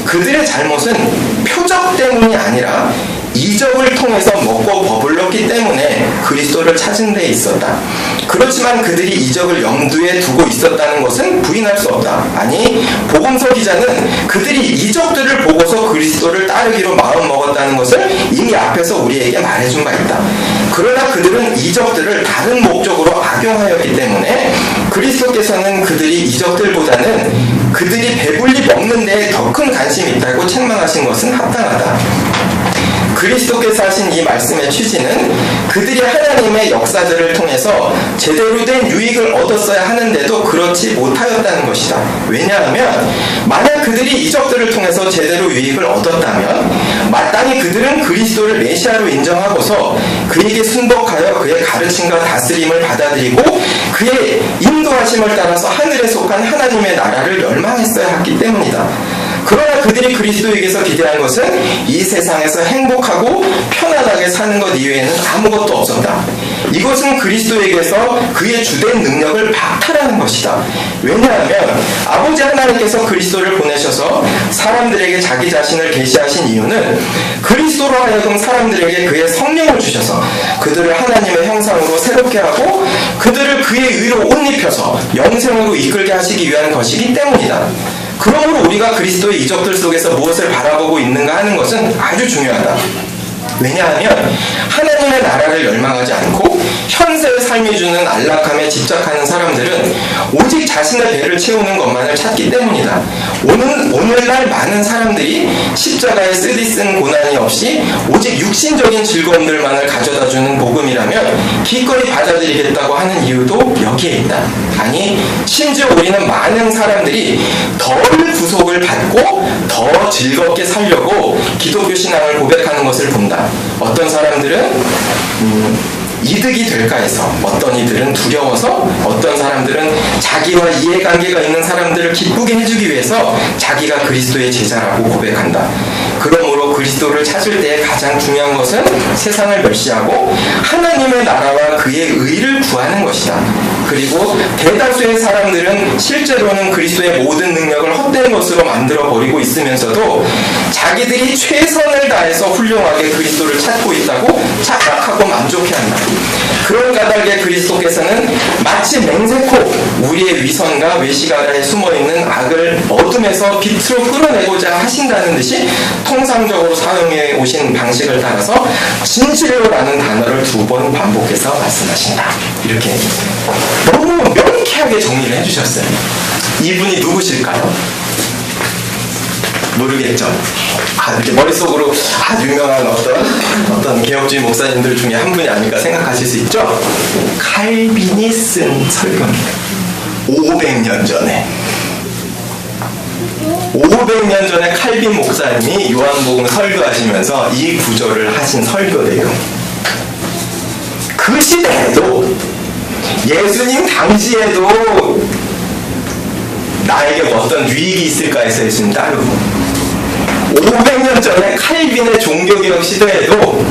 그들의 잘못은 표적 때문이 아니라 이적을 통해서 먹고 버블렀기 때문에 그리스도를 찾은 데 있었다. 그렇지만 그들이 이적을 염두에 두고 있었다는 것은 부인할 수 없다. 아니, 복음서 기자는 그들이 이적들을 보고서 그리스도를 따르기로 마음먹었다는 것을 이미 앞에서 우리에게 말해준 바 있다. 그러나 그들은 이적들을 다른 목적으로 악용하였기 때문에 그리스도께서는 그들이 이적들보다는 그들이 배불리 먹는 데에 더 큰 관심이 있다고 책망하신 것은 합당하다. 그리스도께서 하신 이 말씀의 취지는 그들이 하나님의 역사들을 통해서 제대로 된 유익을 얻었어야 하는데도 그렇지 못하였다는 것이다. 왜냐하면 만약 그들이 이적들을 통해서 제대로 유익을 얻었다면 마땅히 그들은 그리스도를 메시아로 인정하고서 그에게 순복하여 그의 가르침과 다스림을 받아들이고 그의 인도하심을 따라서 하늘에 속한 하나님의 나라를 열망했어야 했기 때문이다. 그러나 그들이 그리스도에게서 기대한 것은 이 세상에서 행복하고 편안하게 사는 것 이외에는 아무것도 없었다. 이것은 그리스도에게서 그의 주된 능력을 박탈하는 것이다. 왜냐하면 아버지 하나님께서 그리스도를 보내셔서 사람들에게 자기 자신을 계시하신 이유는 그리스도로 하여금 사람들에게 그의 성령을 주셔서 그들을 하나님의 형상으로 새롭게 하고 그들을 그의 의로 옷 입혀서 영생으로 이끌게 하시기 위한 것이기 때문이다. 그러므로 우리가 그리스도의 이적들 속에서 무엇을 바라보고 있는가 하는 것은 아주 중요하다. 왜냐하면 하나님의 나라를 열망하지 않고 현세의 삶이 주는 안락함에 집착하는 사람들은 오직 자신의 배를 채우는 것만을 찾기 때문이다. 오늘날 많은 사람들이 십자가에 쓰디쓴 고난이 없이 오직 육신적인 즐거움들만을 가져다주는 복음이라면 기꺼이 받아들이겠다고 하는 이유도 여기에 있다. 아니, 심지어 우리는 많은 사람들이 덜 구속을 받고 더 즐겁게 살려고 기독교 신앙을 고백하는 것을 본다. 어떤 사람들은 이득이 될까 해서, 어떤 이들은 두려워서, 어떤 사람들은 자기와 이해관계가 있는 사람들을 기쁘게 해주기 위해서 자기가 그리스도의 제자라고 고백한다. 그러므로 그리스도를 찾을 때 가장 중요한 것은 세상을 멸시하고 하나님의 나라와 그의 의를 구하는 것이다. 그리고 대다수의 사람들은 실제로는 그리스도의 모든 능력을 헛된 것으로 만들어버리고 있으면서도 자기들이 최선을 다해서 훌륭하게 그리스도를 찾고 있다고 착각하고 만족해한다. 그런 까닭에 그리스도께서는 마치 맹세코 우리의 위선과 외식아래에 숨어있는 악을 어둠에서 빛으로 끌어내고자 하신다는 듯이 통상적으로 사용해 오신 방식을 따라서 진실로라는 단어를 2번 반복해서 말씀하신다. 이렇게 너무 명쾌하게 정리를 해주셨어요. 이분이 누구실까요? 모르겠죠. 이렇게 머릿속으로 아주 유명한 어떤 개혁주의 목사님들 중에 한 분이 아닐까 생각하실 수 있죠. 칼빈이 쓴 설교입니다. 500년 전에 500년 전에 칼빈 목사님이 요한복음 설교하시면서 이 구절을 하신 설교래요. 그 시대에도 예수님 당시에도 나에게 어떤 유익이 있을까 해서 예수님 따르고, 500년 전에 칼빈의 종교개혁 시대에도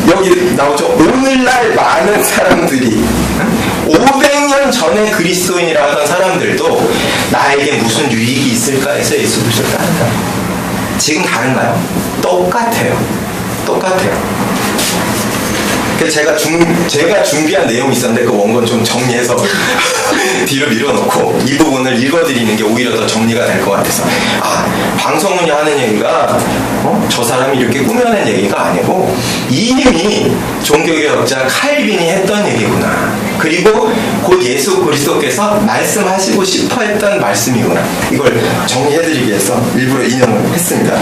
여기 나오죠. 오늘날 많은 사람들이 500년 전에 그리스도인이라 하던 사람들도 나에게 무슨 유익이 있을까 해서 예수 그리스도를 따른다. 지금 다른가요? 똑같아요. 제가 준비한 내용이 있었는데 그 원고는 좀 정리해서 뒤로 밀어놓고 이 부분을 읽어드리는 게 오히려 더 정리가 될 것 같아서, 방송은이 하는 얘기가 저 사람이 이렇게 꾸며낸 얘기가 아니고 이미 종교개혁자 칼빈이 했던 얘기구나. 그리고 곧 예수 그리스도께서 말씀하시고 싶어 했던 말씀이구나. 이걸 정리해드리기 위해서 일부러 인용을 했습니다.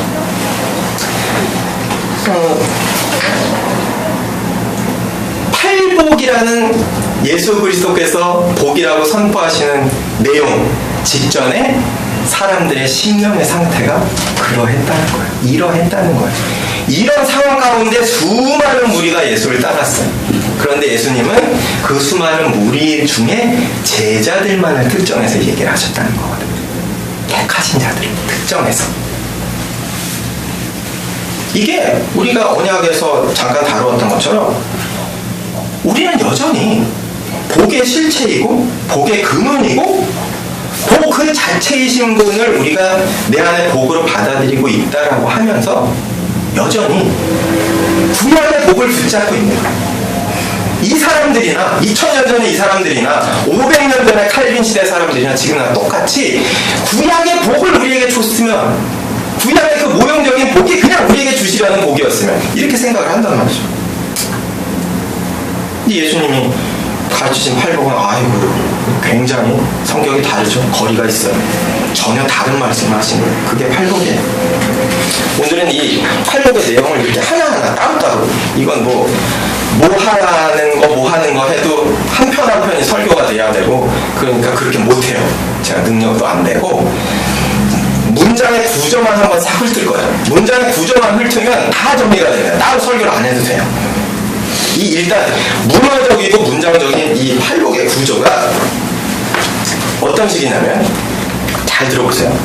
팔복이라는 예수 그리스도께서 복이라고 선포하시는 내용 직전에 사람들의 심령의 상태가 그러했다는 거예요. 이러했다는 거예요. 이런 상황 가운데 수많은 무리가 예수를 따랐어요. 그런데 예수님은 그 수많은 무리 중에 제자들만을 특정해서 얘기를 하셨다는 거거든요. 택하신 자들 특정해서. 이게 우리가 언약에서 잠깐 다루었던 것처럼 우리는 여전히 복의 실체이고 복의 근원이고 복 그 자체이신 분을 우리가 내 안에 복으로 받아들이고 있다라고 하면서 여전히 구약의 복을 붙잡고 있는 거예요. 이 사람들이나 2000년 전에 이 사람들이나 500년 전에 칼빈 시대 사람들이나 지금이나 똑같이 구약의 복을 우리에게 줬으면, 구약의 그 모형적인 복이 그냥 우리에게 주시려는 복이었으면 이렇게 생각을 한단 말이죠. 예수님이 가르치신 팔복은 굉장히 성격이 다르죠. 거리가 있어요. 전혀 다른 말씀을 하신 거예요. 그게 팔복이에요. 오늘은 이 팔복의 내용을 이렇게 하나하나 따로따로, 이건 뭐 하는 거 해도 한 편 한 편이 설교가 돼야 되고, 그러니까 그렇게 못해요. 제가 능력도 안 되고, 문장의 구조만 한번 싹 훑을 거예요. 문장의 구조만 훑으면 다 정리가 돼요. 따로 설교를 안 해도 돼요. 일단 문화적이고 문장적인 이 팔복의 구조가 어떤 식이냐면, 잘 들어보세요.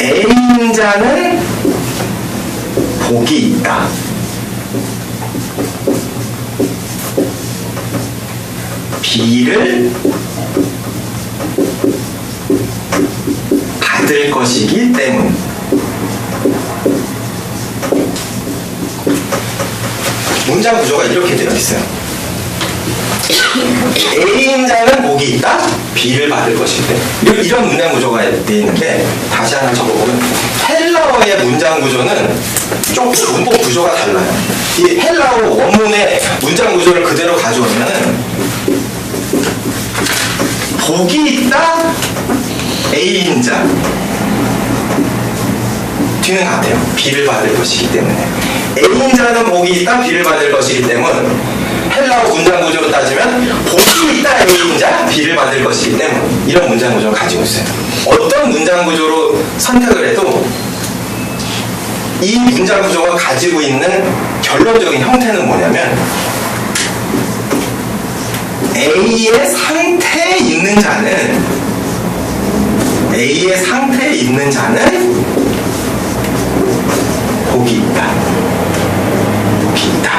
A인자는 복이 있다. B를 받을 것이기 때문. 문장 구조가 이렇게 되어 있어요. A인자는 복이 있다. B를 받을 것이기 때문에. 이런 문장 구조가 되어 있는데 다시 하나 적어보면 헬라어의 문장 구조는 조금 문법 구조가 달라요. 이 헬라어 원문의 문장 구조를 그대로 가져오면은 복이 있다. A인자 뒤는 같아요. B를 받을 것이기 때문에. A인자는 복이 있다. B를 받을 것이기 때문에 헬라어 문장 구조로 따지면 복이 있다. A인자 B를 받을 것이기 때문에 이런 문장 구조를 가지고 있어요. 어떤 문장 구조로 선택을 해도 이 문장 구조가 가지고 있는 결론적인 형태는 뭐냐면 A의 상태에 있는 자는 복이 있다. 복이 있다.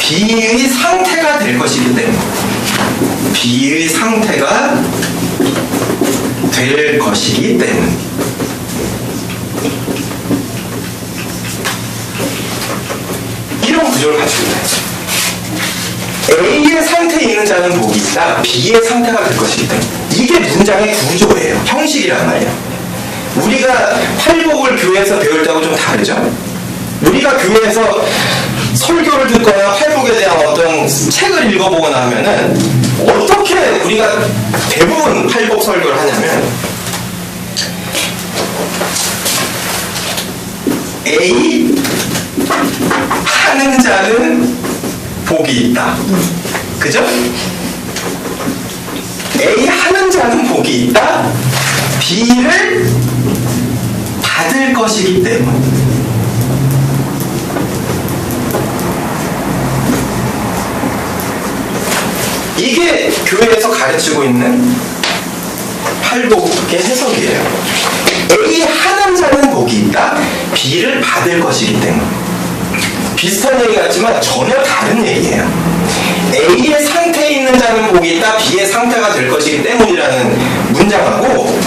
B의 상태가 될 것이기 때문에 B의 상태가 될 것이기 때문에 이런 구조를 가지고 있다. A의 상태에 있는 자는 복이 있다. B의 상태가 될 것이기 때문에 이게 문장의 구조예요. 형식이란 말이에요. 우리가 팔복을 교회에서 배울 때하고 좀 다르죠? 우리가 교회에서 설교를 듣거나 팔복에 대한 어떤 책을 읽어보거나 하면은 어떻게 우리가 대부분 팔복 설교를 하냐면 A 하는 자는 복이 있다. 그죠? A 하는 자는 복이 있다. B를 받을 것이기 때문에 이게 교회에서 가르치고 있는 팔복의 해석이에요. A 하는 자는 복이 있다. B를 받을 것이기 때문에 비슷한 얘기 같지만 전혀 다른 얘기예요. A의 상태에 있는 자는 복이 있다. B의 상태가 될 것이기 때문이라는 문장하고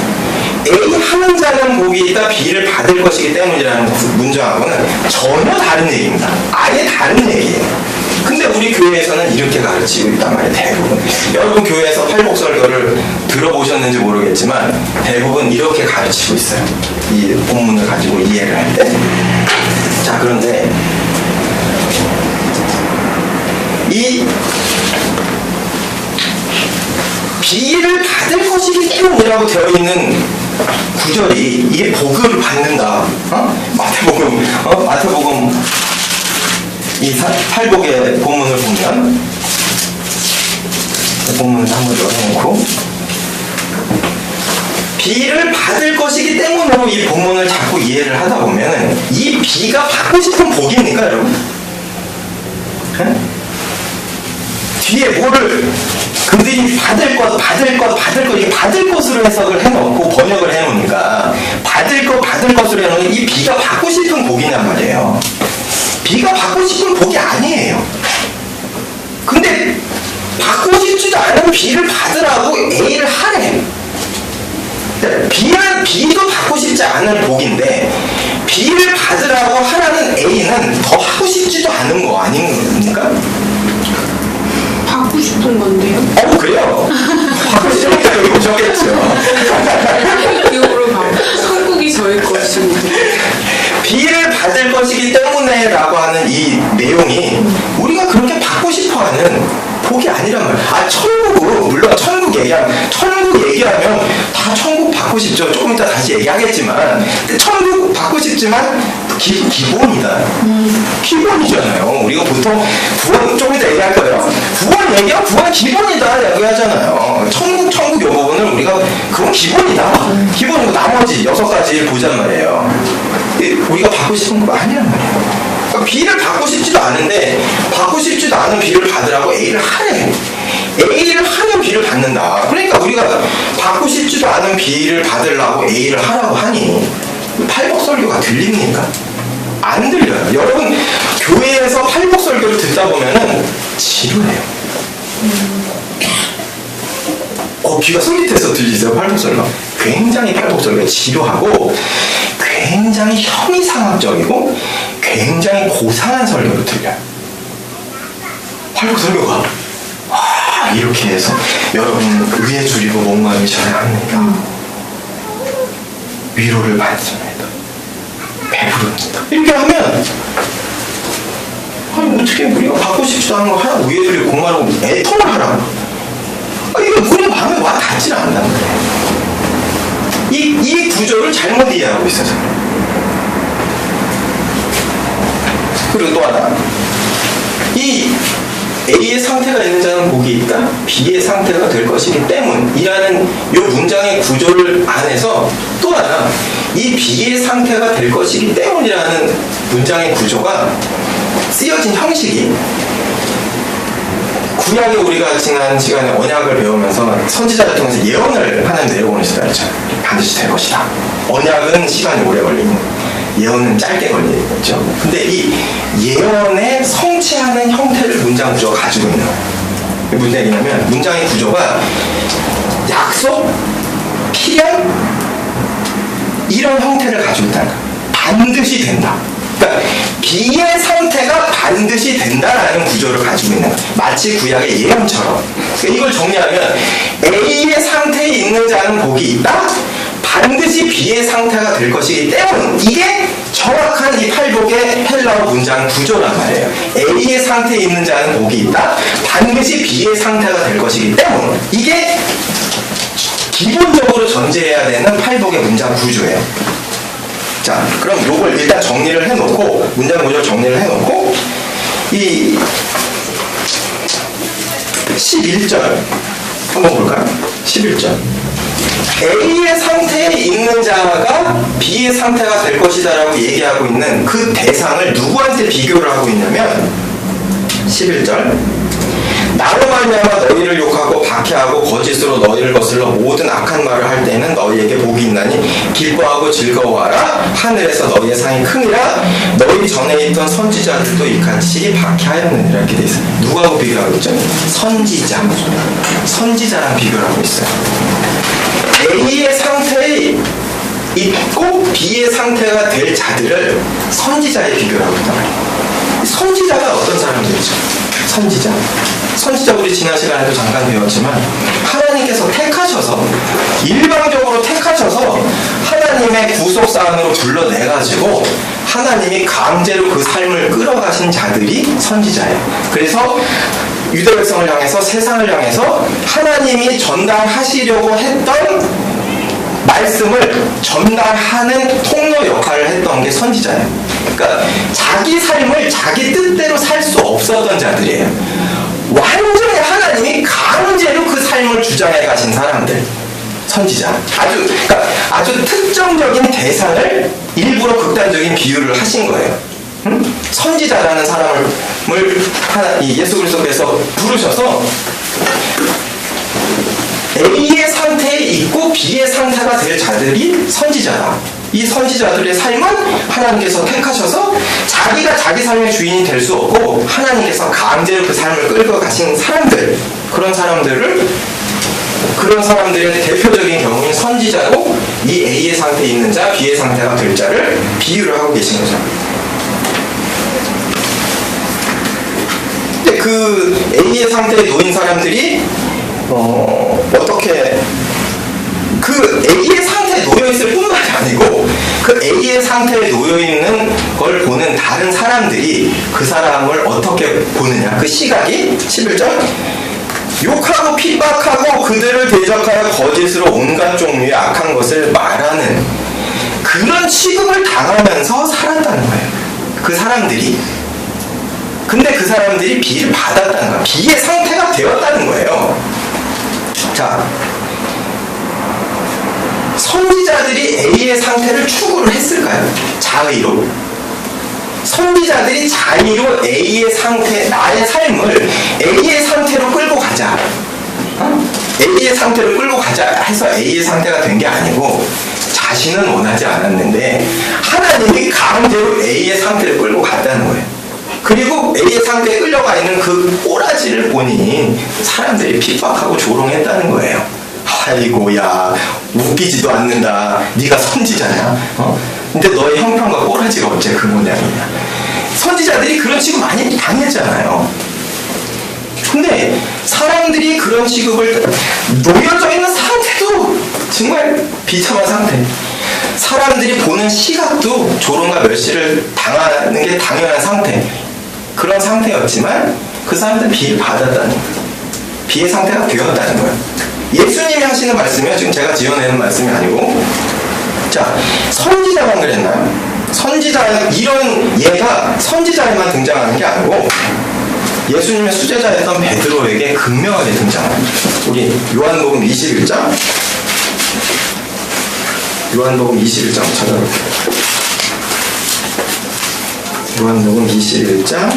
A 하는 자는 복이 있다. B를 받을 것이기 때문이라는 문장하고는 전혀 다른 얘기입니다. 아예 다른 얘기예요. 근데 우리 교회에서는 이렇게 가르치고 있단 말이에요. 대부분. 여러분 교회에서 팔복 설교를 들어보셨는지 모르겠지만 대부분 이렇게 가르치고 있어요. 이 본문을 가지고 이해를 할 때. 자, 그런데 이 B를 받을 것이기 때문이라고 되어 있는 구절이 이게 복을 받는다. 마태복음 이 팔복의 본문을 보면 본문을 한번 열어놓고 B를 받을 것이기 때문으로 이 본문을 자꾸 이해를 하다 보면 이 B가 받고 싶은 복입니까, 여러분? 네? 뒤에 뭐를 그들이 받을 것 이게 받을 것으로 해석을 해놓고 번역을 해놓으니까 받을 것으로 해놓으면 이 B가 받고 싶은 복이란 말이에요. B가 받고 싶은 복이 아니에요. 근데 받고 싶지도 않은 B를 받으라고 A를 하래. B도 받고 싶지 않은 복인데 B를 받으라고 하라는 A는 더 하고 싶지도 않은 거 아닙니까? 받고 싶은 건데요? 그래요? 받고 싶으니까 여기 오셨겠죠. 기억으로 봐. 한국이 저일 것입니다. B를 받을 것이기 때문에 라고 하는 이 내용이 우리가 그렇게 받고 싶어하는 복이 아니란 말이야. 물론 천국 얘기하면 다 천국 받고 싶죠. 조금 이따 다시 얘기하겠지만 천국 받고 싶지만 기본이다. 기본이잖아요. 우리가 보통 구원 조금 이따 얘기할 거예요. 구원 얘기하면 구원 기본이다 얘기하잖아요. 천국 요 부분을 우리가 그건 기본이다. 기본이고 나머지 6가지 보잔 말이에요. 우리가 받고 싶은 거 아니란 말이에요. B를 받고 싶지도 않은데 받고 싶지도 않은 B를 받으라고 A를 하래. A를 하면 B를 받는다. 그러니까 우리가 받고 싶지도 않은 B를 받으려고 A를 하라고 하니 팔복설교가 들립니까? 안 들려요. 여러분 교회에서 팔복설교를 듣다 보면은 지루해요. 귀가 솔깃해서 들리세요? 팔복설교. 굉장히 팔복설교가 지루하고 굉장히 혐의상학적이고 굉장히 고상한 설교로 들려요. 팔복설교가 이렇게 해서 여러분 의에 줄이고 목마르셔야 합니다. 위로를 받습니다. 배부릅니다. 이렇게 하면 어떻게 우리가 받고 싶지도 않은 거 하라고 위에 줄이고 목마르고 애통을 하라고. 이게 우리 마음에 와 닿질 않는다는 거예요. 이 구조를 잘못 이해하고 있어서. 그리고 또 하나, 이 A의 상태가 있는 자는 복이 있다, B의 상태가 될 것이기 때문이라는 이 문장의 구조를 안에서 또 하나, 이 B의 상태가 될 것이기 때문이라는 문장의 구조가 쓰여진 형식이 구약에 우리가 지난 시간에 언약을 배우면서 선지자를 통해서 예언을 하는 내용을 있었죠. 반드시 될 것이다. 언약은 시간이 오래 걸리고 예언은 짧게 걸리겠죠. 근데 이 예언에 성취하는 형태를 문장 구조가 가지고 있는 거예요. 무슨 얘기냐면 문장의 구조가 약속, 필연 이런 형태를 가지고 있다는 거예요. 반드시 된다. 그러니까 B의 상태가 반드시 된다라는 구조를 가지고 있는 거예요. 마치 구약의 예언처럼. 그러니까 이걸 정리하면 A의 상태에 있는 자는 복이 있다. 반드시 B의 상태가 될 것이기 때문. 이게 정확한 이 팔복의 헬라어 문장 구조란 말이에요. A의 상태에 있는 자는 복이 있다. 반드시 B의 상태가 될 것이기 때문. 이게 기본적으로 전제해야 되는 팔복의 문장 구조예요. 자, 그럼 요걸 일단 정리를 해놓고, 문장 구조를 정리를 해놓고, 이 11절 한번 볼까요? 11절. A의 상태에 있는 자가 B의 상태가 될 것이다 라고 얘기하고 있는 그 대상을 누구한테 비교를 하고 있냐면 11절. 나로 말미암아 너희를 욕하고 박해하고 거짓으로 너희를 거슬러 모든 악한 말을 할 때는 너희에게 복이 있나니 기뻐하고 즐거워하라. 하늘에서 너희의 상이 크니라. 너희 전에 있던 선지자들도 이같이 박해하였느니라. 이렇게 돼 있어요. 누구하고 비교하고 있죠? 선지자랑 비교를 하고 있어요. A의 상태에 있고 B의 상태가 될 자들을 선지자에 비교를 하고 있단 말이에요. 선지자가 어떤 사람들이죠? 선지자 우리 지난 시간에도 잠깐 배웠지만 하나님께서 택하셔서 일방적으로 택하셔서 하나님의 구속사안으로 불러내가지고 하나님이 강제로 그 삶을 끌어가신 자들이 선지자예요. 그래서 유대 백성을 향해서 세상을 향해서 하나님이 전달하시려고 했던 말씀을 전달하는 통로 역할을 했던 게 선지자예요. 그러니까 자기 삶을 자기 뜻대로 살 수 없었던 자들이에요. 완전히 하나님이 강제로 그 삶을 주장해 가신 사람들. 선지자. 그러니까 아주 특정적인 대상을 일부러 극단적인 비유를 하신 거예요. 선지자라는 사람을 예수 그리스도께서 부르셔서 A의 상태에 있고 B의 상태가 될 자들이 선지자다. 이 선지자들의 삶은 하나님께서 택하셔서 자기가 자기 삶의 주인이 될 수 없고 하나님께서 강제로 그 삶을 끌고 가신 사람들, 그런 사람들의 대표적인 경우인 선지자로 이 A의 상태에 있는 자, B의 상태가 될 자를 비유를 하고 계신 거죠. 근데 그 A의 상태에 놓인 사람들이 어떻게 그 A의 상태에 놓여있을 뿐만이 아니고 그 A의 상태에 놓여있는 걸 보는 다른 사람들이 그 사람을 어떻게 보느냐. 그 시각이 11절 욕하고 핍박하고 그들을 대적하여 거짓으로 온갖 종류의 악한 것을 말하는 그런 취급을 당하면서 살았다는 거예요. 그 사람들이. 근데 그 사람들이 B를 받았다는 거예요. B의 상태가 되었다는 거예요. 자, 선지자들이 A의 상태를 추구를 했을까요? 자의로? 선지자들이 자의로 A의 상태, 나의 삶을 A의 상태로 끌고 가자. A의 상태로 끌고 가자 해서 A의 상태가 된 게 아니고 자신은 원하지 않았는데 하나님이 강제로 A의 상태를 끌고 갔다는 거예요. 그리고 A의 상태에 끌려가 있는 그 꼬라지를 보니 사람들이 핍박하고 조롱했다는 거예요. 아이고야, 웃기지도 않는다. 네가 선지자냐? 근데 너의 형편과 꼬라지가 어째 그 모양이냐. 선지자들이 그런 취급 많이 당했잖아요. 근데 사람들이 그런 취급을 놓여져 있는 상태도 정말 비참한 상태. 사람들이 보는 시각도 조롱과 멸시를 당하는 게 당연한 상태. 그런 상태였지만 그 사람들은 비를 받았다는 거예요. 비의 상태가 되었다는 거예요. 예수님이 하시는 말씀이요. 지금 제가 지어내는 말씀이 아니고, 자, 선지자만 그랬나요? 선지자, 이런 예가 선지자에만 등장하는 게 아니고 예수님의 수제자였던 베드로에게 극명하게 등장합니다. 우리 요한복음 21장, 요한복음 21장 찾아볼게요. 요한복음 21장.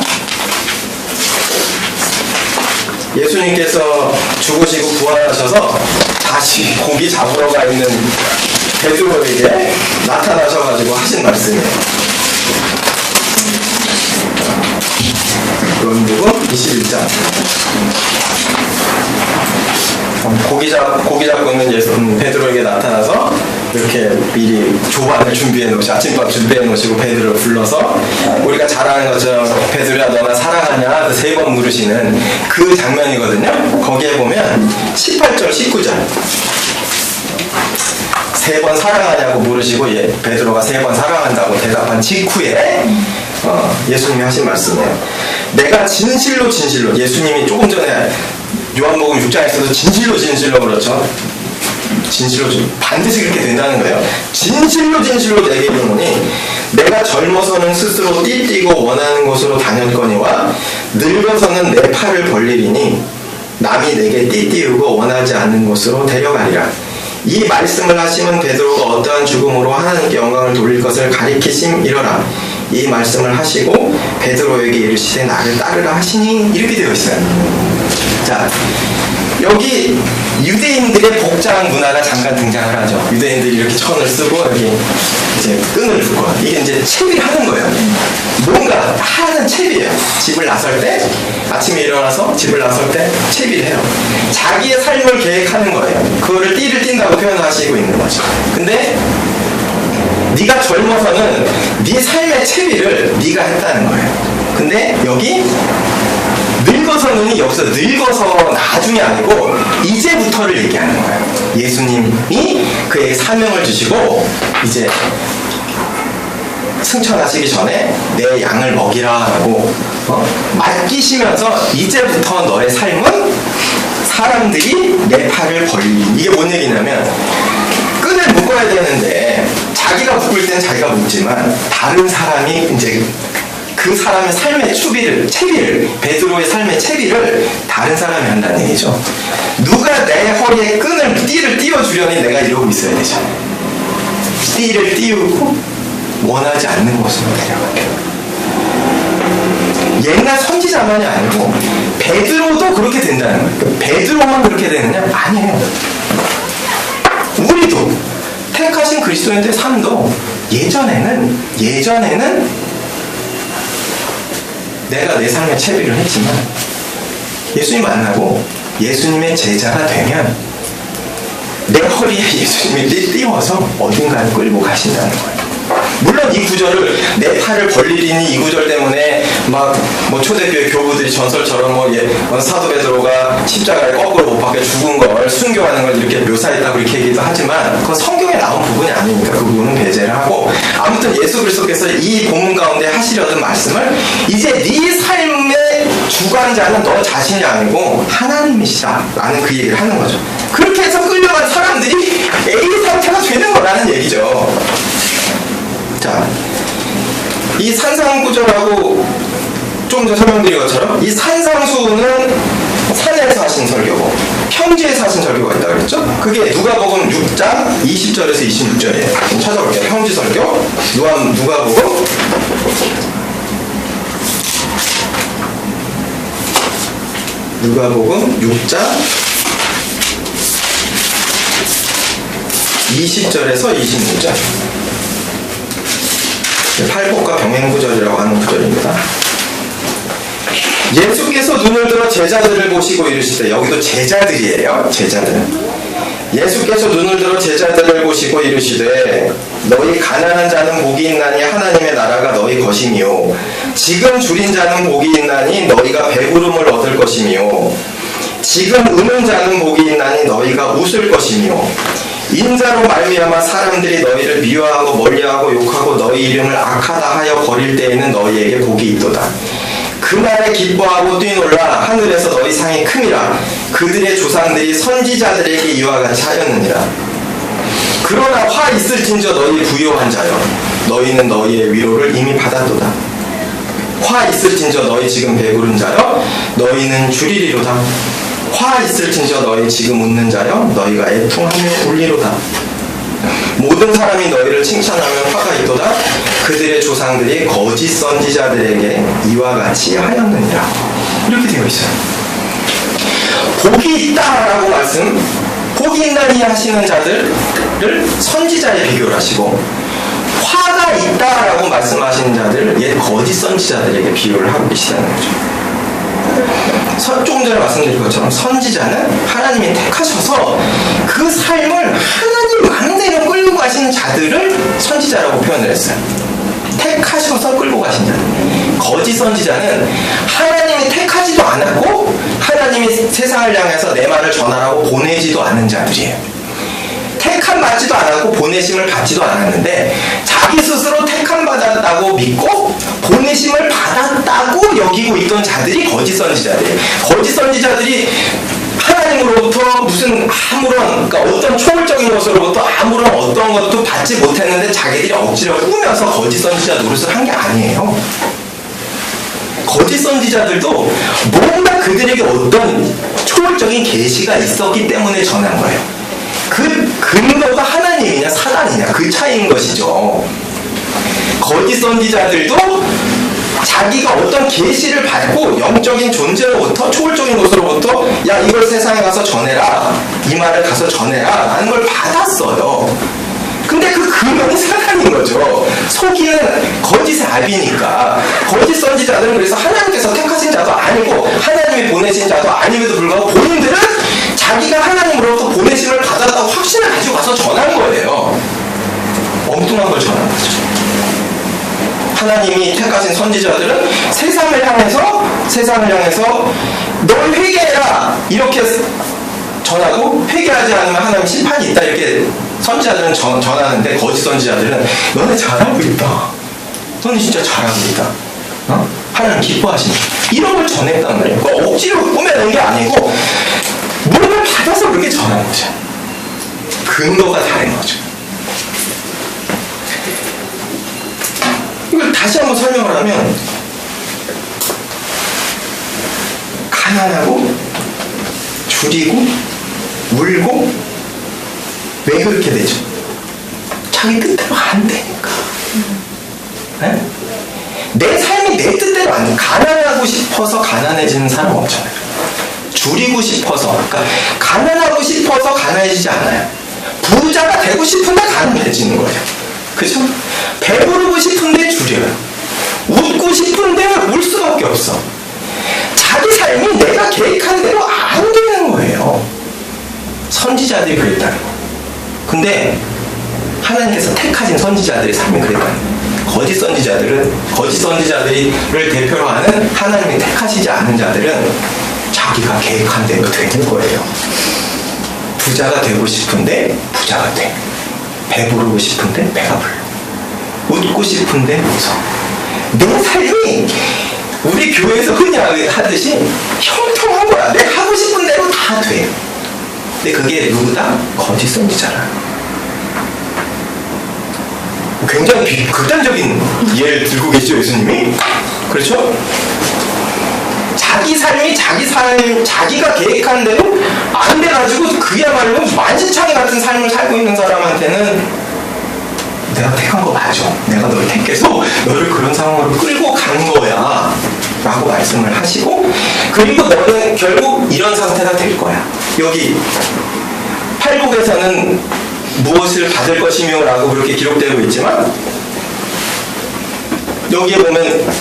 예수님께서 죽으시고 부활하셔서 다시 고기 잡으러 가 있는 베드로에게 나타나셔가지고 하신 말씀이에요. 요한복음 21장. 고기 잡고 있는 베드로에게 나타나서 이렇게 미리 조반을 준비해 놓으시고, 아침밥 준비해 놓으시고 베드로를 불러서 우리가 잘 아는 것처럼 베드로야 너나 사랑하냐 3번 물으시는 그 장면이거든요. 거기에 보면 18절 19절 3번 사랑하냐고 물으시고 베드로가 3번 사랑한다고 대답한 직후에 예수님이 하신 말씀이에요. 내가 진실로 예수님이 조금 전에 요한복음 6장에서도 진실로 그렇죠. 진실로 반드시 그렇게 된다는 거예요. 진실로 내게 이르노니 내가 젊어서는 스스로 띠뛰고 원하는 곳으로 다녔거니와 늙어서는 내 팔을 벌리리니 남이 내게 띠띠우고 원하지 않는 곳으로 데려가리라. 이 말씀을 하시면 베드로가 어떠한 죽음으로 하나님께 영광을 돌릴 것을 가리키심이러라. 이 말씀을 하시고 베드로에게 이르시되 나를 따르라 하시니 이렇게 되어 있어요. 자, 여기 유대인들의 복장 문화가 잠깐 등장을 하죠. 유대인들이 이렇게 천을 쓰고 여기 이제 끈을 묶어. 이게 이제 채비를 하는 거예요. 뭔가 하는 채비예요. 집을 나설 때, 아침에 일어나서 집을 나설 때 채비를 해요. 자기의 삶을 계획하는 거예요. 그거를 띠를 띈다고 표현하시고 있는 거죠. 근데 네가 젊어서는 네 삶의 채비를 네가 했다는 거예요. 근데 여기 늙어서는 여기서 늙어서 나중이 아니고 이제부터를 얘기하는 거예요. 예수님이 그에게 사명을 주시고 이제 승천하시기 전에 내 양을 먹이라 하고 맡기시면서 이제부터 너의 삶은 사람들이 내 팔을 벌리. 이게 뭔 얘기냐면 끈을 묶어야 되는데 자기가 묶을 때는 자기가 묶지만 다른 사람이 이제 그 사람의 삶의 채비를 베드로의 삶의 채비를 다른 사람이 한다는 얘기죠. 누가 내 허리에 띠를 띄워주려니 내가 이러고 있어야 되죠. 띠를 띄우고 원하지 않는 곳으로 데려가요. 옛날 선지자만이 아니고 베드로도 그렇게 된다는 거예요. 베드로만 그렇게 되느냐? 아니에요. 우리도 택하신 그리스도인들의 삶도 예전에는 내가 내 삶의 채비를 했지만 예수님 만나고 예수님의 제자가 되면 내 허리에 예수님이 띄워서 어딘가를 끌고 가신다는 거예요. 물론 이 구절을 내 팔을 벌리리니 이 구절 때문에 막 뭐 초대교회 교부들이 전설처럼 사도 베드로가 십자가에 거꾸로 못 박혀 죽은 걸 순교하는 걸 이렇게 묘사했다고 이렇게 얘기도 하지만 그건 성경에 나온 부분이 아니니까 그 부분은 배제를 하고, 아무튼 예수 그리스도께서 이 본문 가운데 하시려던 말씀을 이제 네 삶의 주관자는 너 자신이 아니고 하나님이시다 라는 그 얘기를 하는 거죠. 그렇게 해서 끌려간 사람들이 A 상태가 되는 거라는 얘기죠. 자, 이 산상구절하고 좀 전에 설명드린 것처럼 이 산상수훈은 산에서 하신 설교고 평지에서 하신 설교가 있다고 그랬죠? 그게 누가복음 6장 20절에서 26절이에요. 좀 찾아볼게요. 평지 설교 누가복음 누가복음 6장 20절에서 26절. 팔복과 병행구절이라고 하는 구절입니다. 예수께서 눈을 들어 제자들을 보시고 이르시되, 여기도 제자들이에요. 제자들. 예수께서 눈을 들어 제자들을 보시고 이르시되, 너희 가난한 자는 복이 있나니 하나님의 나라가 너희 것이니요, 지금 줄인 자는 복이 있나니 너희가 배부름을 얻을 것이며, 지금 우는 자는 복이 있나니 너희가 웃을 것이며, 인자로 말미암아 사람들이 너희를 미워하고 멀리하고 욕하고 너희 이름을 악하다 하여 버릴 때에는 너희에게 복이 있도다. 그날에 기뻐하고 뛰놀라. 하늘에서 너희 상이 큼이라. 그들의 조상들이 선지자들에게 이와 같이 하였느니라. 그러나 화 있을진저 너희 부요한 자여, 너희는 너희의 위로를 이미 받았도다. 화 있을진저 너희 지금 배부른 자여, 너희는 줄이리로다. 화 있을진저 너희 지금 웃는 자여, 너희가 애통하며 울리로다. 모든 사람이 너희를 칭찬하면 화가 있도다. 그들의 조상들이 거짓 선지자들에게 이와 같이 하였느니라. 이렇게 되어 있어요. 복이 있다라고 말씀, 복이 있나니 하시는 자들을 선지자에 비교를 하시고, 화가 있다라고 말씀하시는 자들을 옛 거짓 선지자들에게 비교를 하고 계시다는 거죠. 조금 전에 말씀드린 것처럼 선지자는 하나님이 택하셔서 그 삶을 하나님 마음대로 끌고 가시는 자들을 선지자라고 표현을 했어요. 택하셔서 끌고 가신 자들. 거짓 선지자는 하나님이 택하지도 않았고 하나님이 세상을 향해서 내 말을 전하라고 보내지도 않은 자들이에요. 택함 받지도 않았고 보내심을 받지도 않았는데 자기 스스로 택함 받았다고 믿고 보내심을 받았다고 여기고 있던 자들이 거짓 선지자들이에요. 거짓 선지자들이 하나님으로부터 무슨 아무런, 그러니까 어떤 초월적인 것으로부터 아무런 어떤 것도 받지 못했는데 자기들이 억지로 꾸며서 거짓 선지자 노릇을 한 게 아니에요. 거짓 선지자들도 뭔가 그들에게 어떤 초월적인 계시가 있었기 때문에 전한 거예요. 그 근거가 하나님이냐 사단이냐 그 차이인 것이죠. 거짓 선지자들도 자기가 어떤 계시를 받고 영적인 존재로부터 초월적인 것으로부터 야 이걸 세상에 가서 전해라, 이 말을 가서 전해라 라는 걸 받았어요. 근데 그 근원이 사단인 거죠. 속이는 거짓의 압이니까. 거짓 선지자들은 그래서 하나님께서 택하신 자도 아니고 하나님이 보내신 자도 아님에도 불구하고 본인들은 자기가 하나님으로부터 보내심을 받았다고 확신을 가지고 가서 전한 거예요. 엉뚱한 걸 전한 거죠. 하나님이 택하신 선지자들은 세상을 향해서 널 회개해라 이렇게 전하고, 회개하지 않으면 하나님 심판이 있다 이렇게 선지자들은 전하는데, 거짓 선지자들은 너네 잘하고 있다, 너네 진짜 잘하고 있다, 하나님 기뻐하신다 이런 걸 전했단 말이에요. 그러니까 억지로 꾸며낸 게 아니고 물을 받아서 그렇게 전한 거죠. 근거가 다른 거죠. 이걸 다시 한번 설명을 하면, 가난하고 줄이고 울고 왜 그렇게 되죠? 자기 뜻대로 안 되니까. 네? 내 삶이 내 뜻대로 안 돼. 가난하고 싶어서 가난해지는 사람 없잖아요. 줄이고 싶어서, 그러니까 가난하고 싶어서 가난해지지 않아요. 부자가 되고 싶은데 가난해지는 거예요. 그죠? 배부르고 싶은데 줄여요. 웃고 싶은데 울 수밖에 없어. 자기 삶이 내가 계획한 대로 안 되는 거예요. 선지자들이 그랬다는 거. 근데 하나님께서 택하신 선지자들의 삶이 그랬다는 거. 거짓 선지자들을 대표로 하는 하나님이 택하시지 않은 자들은 자기가 계획한 대로 되는 거예요. 부자가 되고 싶은데 부자가 돼. 배부르고 싶은데 배가 불러. 웃고 싶은데 웃어. 내 삶이 우리 교회에서 흔히 하듯이 형통한 거야. 내가 하고 싶은 대로 다 돼. 근데 그게 누구다? 거짓 선지자라. 굉장히 극단적인 예를 들고 계시죠, 예수님이? 그렇죠? 자기 삶이 자기가 계획한 대로 안 돼가지고 그야말로 만신창이 같은 삶을 살고 있는 사람한테는 내가 택한 거 맞아. 내가 널 택해서 너를 그런 상황으로 끌고 간 거야 라고 말씀을 하시고, 그리고 너는 결국 이런 상태가 될 거야. 여기 팔복에서는 무엇을 받을 것이며 라고 그렇게 기록되고 있지만, 여기에 보면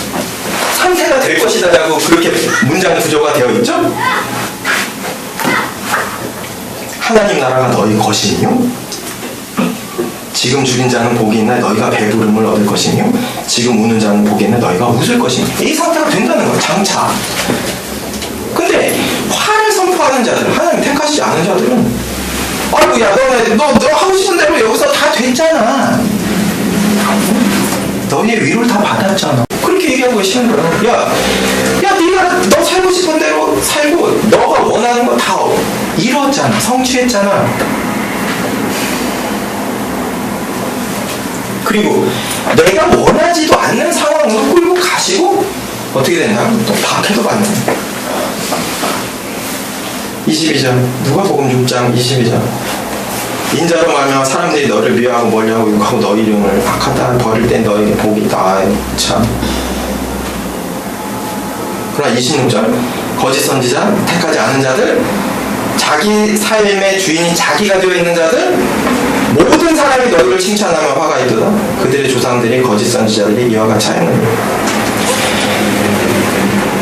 상태가 될 것이다 라고 그렇게 문장 구조가 되어 있죠? 하나님 나라가 너희 것이며, 지금 죽인 자는 복이 있나 너희가 배부름을 얻을 것이며, 지금 우는 자는 복이 있나 너희가 웃을 것이며. 이 상태가 된다는 거야, 장차. 근데 화를 선포하는 자들, 하나님 택하시지 않은 자들은, 아이고 야 너 하고 싶은 대로 여기서 다 됐잖아, 너희의 위로를 다 받았잖아, 그렇게 얘기하고 계시는 거야. 야 네가 너 살고 싶은 대로 살고 너가 원하는 거 다 이뤘잖아, 성취했잖아. 그리고 내가 원하지도 않는 상황으로 끌고 가시고 어떻게 된다? 또 박해도 받는 거야. 22절 누가복음 6장 22절 인자로 말하면 사람들이 너를 미워하고 멀리하고 욕하고 너희 이름을 악하다 버릴 땐 너에게 복이 있다. 참. 그러나 26절 거짓 선지자 택하지 않은 자들, 자기 삶의 주인이 자기가 되어 있는 자들, 모든 사람이 너희를 칭찬하며 화가 있도다. 그들의 조상들이 거짓 선지자들이 이와 같이 하였느니라.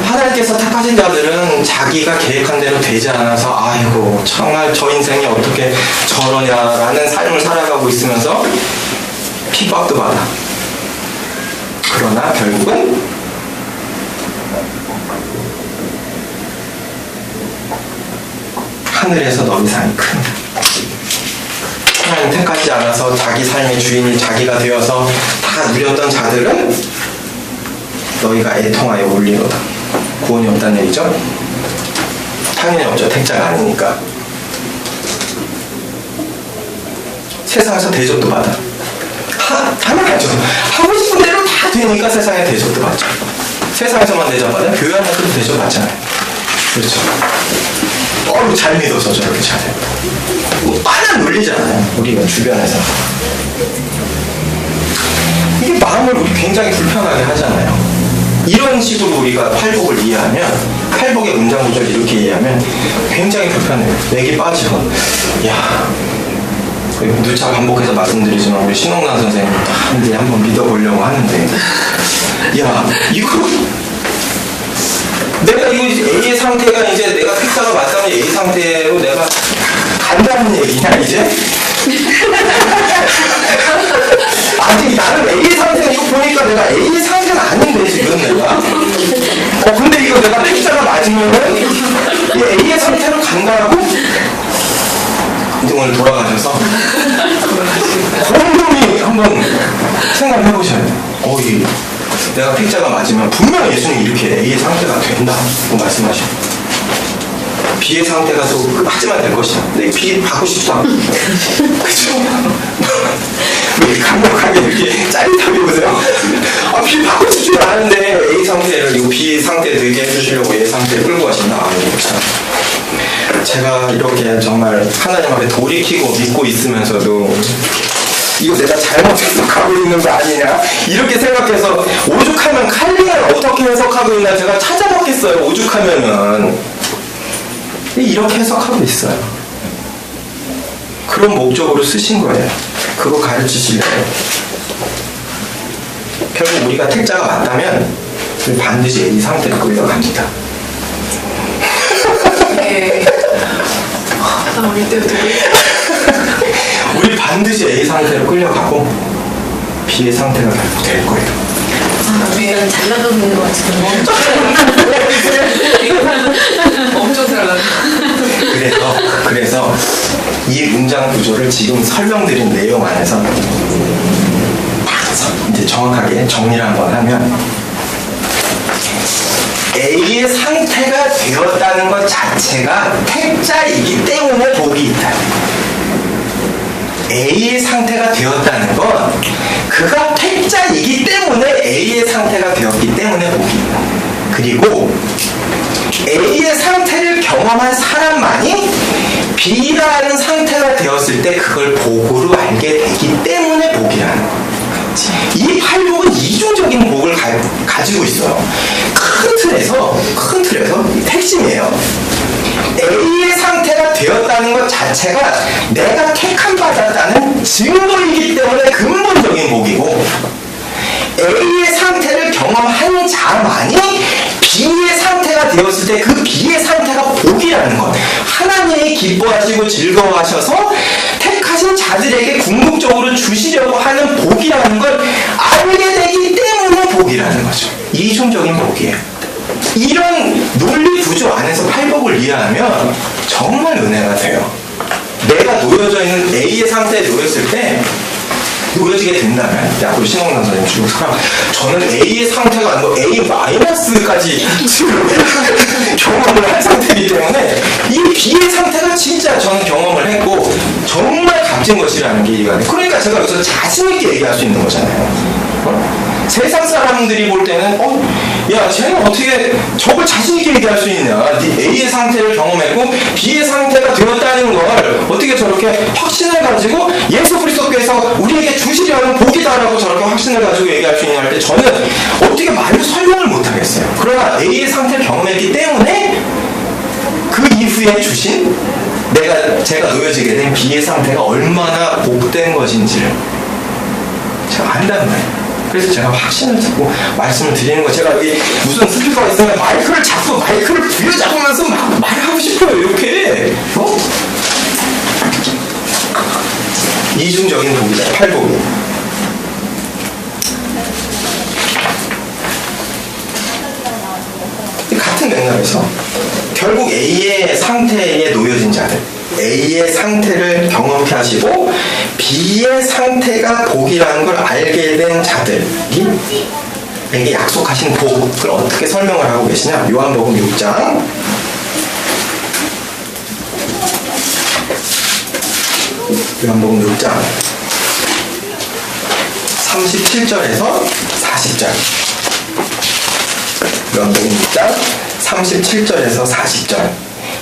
하나님께서 택하신 자들은 자기가 계획한 대로 되지 않아서 아이고 정말 저 인생이 어떻게 저러냐라는 삶을 살아가고 있으면서 핍박도 받아. 그러나 결국은 하늘에서 너희 상이 큰다. 하나님 택하지 않아서 자기 삶의 주인이 자기가 되어서 다 누렸던 자들은 너희가 애통하여 울리로다. 구원이 없다는 얘기죠? 당연히 없죠. 택자가 아니니까. 세상에서 대접도 받아. 당연하죠. 하고 싶은 대로 다 되니까 세상에 대접도 받죠. 세상에서만 대접받아요? 교회 안에서도 대접받잖아요. 그렇죠. 너무 잘 믿어서 저렇게 잘해요. 빤한 논리잖아요. 우리가 주변에서. 이게 마음을 우리 굉장히 불편하게 하잖아요. 이런 식으로 우리가 팔복을 이해하면, 팔복의 문장 구조를 이렇게 이해하면 굉장히 불편해요. 맥이 빠져. 야, 누차 반복해서 말씀드리지만 우리 신홍란 선생님 이제 한번 믿어보려고 하는데, 야 이거 내가 이거 A의 상태가 이제 내가 택자가 맞다면 A 상태로 내가 간다는 얘기냐 이제? 아직 나는 A의 상태 이거 보니까 내가 A의 상태가 아닌데 지금 내가. 근데 이거 내가 택자가 맞으면은 이 A의 상태로 간다고? 이제 오늘 돌아가셔서 곰곰이 한번 생각해 보셔야 돼요. 내가 택자가 맞으면 분명 예수님이 이렇게 A의 상태가 된다고 말씀하셔요. B의 상태가 또 하지만 될 것이다. 근데 B 받고 싶다. 그죠? 왜 강력하게 이렇게 짜릿하게 보세요? B 받고 싶지 않은데 A 상태를 이거 B 상태 되게 해주시려고 A 상태를 끌고 가신다. 참. 제가 이렇게 정말 하나님 앞에 돌이키고 믿고 있으면서도 이거 내가 잘못 해석하고 있는 거 아니냐? 이렇게 생각해서 오죽하면 칼빈을 어떻게 해석하고 있나 제가 찾아봤겠어요. 오죽하면은 이렇게 해석하고 있어요. 그런 목적으로 쓰신 거예요. 그거 가르치시려고. 결국 우리가 택자가 맞다면 반드시 A 상태로 끌려갑니다. 네. 나 어릴 때부터 우리 반드시 A 상태로 끌려가고 B의 상태가 결국 될 거예요. 우리는 잘 나가고 있는 것 같은데 엄청 잘 나가. 그래서 이 문장 구조를 지금 설명드린 내용 안에서 이제 정확하게 정리를 한번 하면, A의 상태가 되었다는 것 자체가 택자이기 때문에 복이 있다. A의 상태가 되었다는 건 그가 택자이기 때문에 A의 상태가 되었기 때문에 복이 있다. 그리고 A의 상태를 경험한 사람만이 B라는 상태가 되었을 때 그걸 복으로 알게 되기 때문에 복이라는 거예요. 이 팔복은 이중적인 복을 가지고 있어요. 큰 틀에서. 핵심이에요. A의 상태가 되었다는 것 자체가 내가 택함받았다는 증거이기 때문에 근본적인 복이고, A의 상태를 경험한 자만이 B의 상태가 되었을 때 그 B의 상태가 복이라는 것, 하나님이 기뻐하시고 즐거워하셔서 택하신 자들에게 궁극적으로 주시려고 하는 복이라는 걸 알게 되기 때문에 복이라는 거죠. 이중적인 복이에요. 이런 논리 구조 안에서 팔복을 이해하면 정말 은혜가 돼요. 내가 놓여져 있는 A의 상태에 놓였을 때, 놓여지게 된다면, 야구 신홍남 선생님 주고 저는 A의 상태가 아니고 A-까지 경험을 한 상태이기 때문에 이 B의 상태가 진짜 저는 경험을 했고 정말 값진 것이라는 게 이해가 돼요. 그러니까 제가 여기서 자신있게 얘기할 수 있는 거잖아요. 세상 사람들이 볼 때는 야 쟤는 어떻게 저걸 자신있게 얘기할 수 있냐, A의 상태를 경험했고 B의 상태가 되었다는 걸 어떻게 저렇게 확신을 가지고 예수 그리스도께서 우리에게 주시려는 복이다라고 저렇게 확신을 가지고 얘기할 수 있냐 할 때 저는 어떻게 말로 설명을 못하겠어요. 그러나 A의 상태를 경험했기 때문에 그 이후에 주신 제가 놓여지게 된 B의 상태가 얼마나 복된 것인지를 제가 안단 말이에요. 그래서 제가 확신을 듣고 말씀을 드리는 거, 제가 여기 무슨 스피커가 있으면 마이크를 부여잡으면서 막 말하고 싶어요. 이렇게 이중적인 복이다. 팔복이. 같은 맥락에서 결국 A의 상태에 놓여진 자들, A의 상태를 경험케 하시고 B의 상태가 복이라는 걸 알게 된 자들이 에게 약속하신 복을 어떻게 설명을 하고 계시냐? 요한복음 6장 37절에서 40절. 요한복음 6장 37절에서 40절.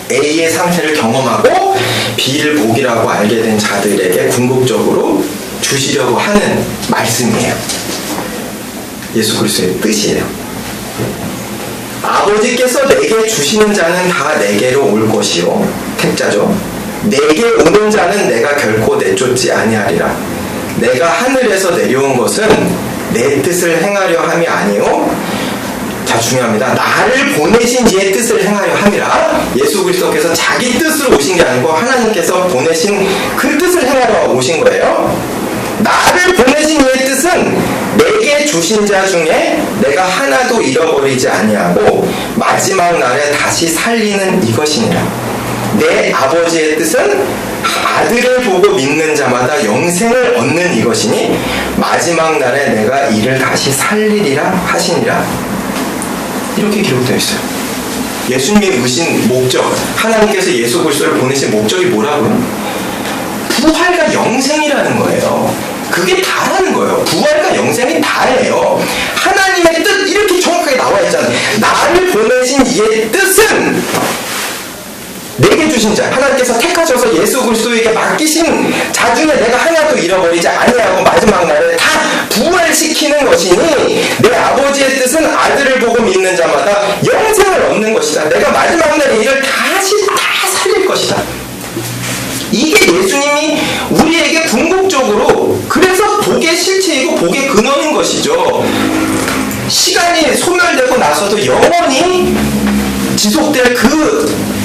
A의 상태를 경험하고 B를 복이라고 알게 된 자들에게 궁극적으로 주시려고 하는 말씀이에요. 예수 그리스도의 뜻이에요. 아버지께서 내게 주시는 자는 다 내게로 올 것이요, 택자죠. 내게 오는 자는 내가 결코 내쫓지 아니하리라. 내가 하늘에서 내려온 것은 내 뜻을 행하려 함이 아니요, 자, 중요합니다. 나를 보내신 이의 뜻을 행하려 함이라. 예수 그리스도께서 자기 뜻으로 오신 게 아니고 하나님께서 보내신 그 뜻을 행하러 오신 거예요. 나를 보내신 이의 뜻은 내게 주신 자 중에 내가 하나도 잃어버리지 아니하고 마지막 날에 다시 살리는 이것이니라. 내 아버지의 뜻은 아들을 보고 믿는 자마다 영생을 얻는 이것이니 마지막 날에 내가 이를 다시 살리리라 하시니라. 이렇게 기록되어 있어요. 예수님이 오신 목적, 하나님께서 예수 그리스도를 보내신 목적이 뭐라고요? 부활과 영생이라는 거예요. 그게 다라는 거예요. 부활과 영생이 다예요. 하나님의 뜻, 이렇게 정확하게 나와 있잖아요. 나를 보내신 이의 뜻은 내게 주신 자, 하나님께서 택하셔서 예수 그리스도에게 맡기신 자 중에 내가 하나도 잃어버리지 아니하고 마지막 날에 다 부활시키는 것이니 내 아버지의 뜻은 아들을 보고 믿는 자마다 영생을 얻는 것이다. 내가 마지막 날에 이를 다시 다 살릴 것이다. 이게 예수님이 우리에게 궁극적으로, 그래서 복의 실체이고 복의 근원인 것이죠. 시간이 소멸되고 나서도 영원히 지속될 그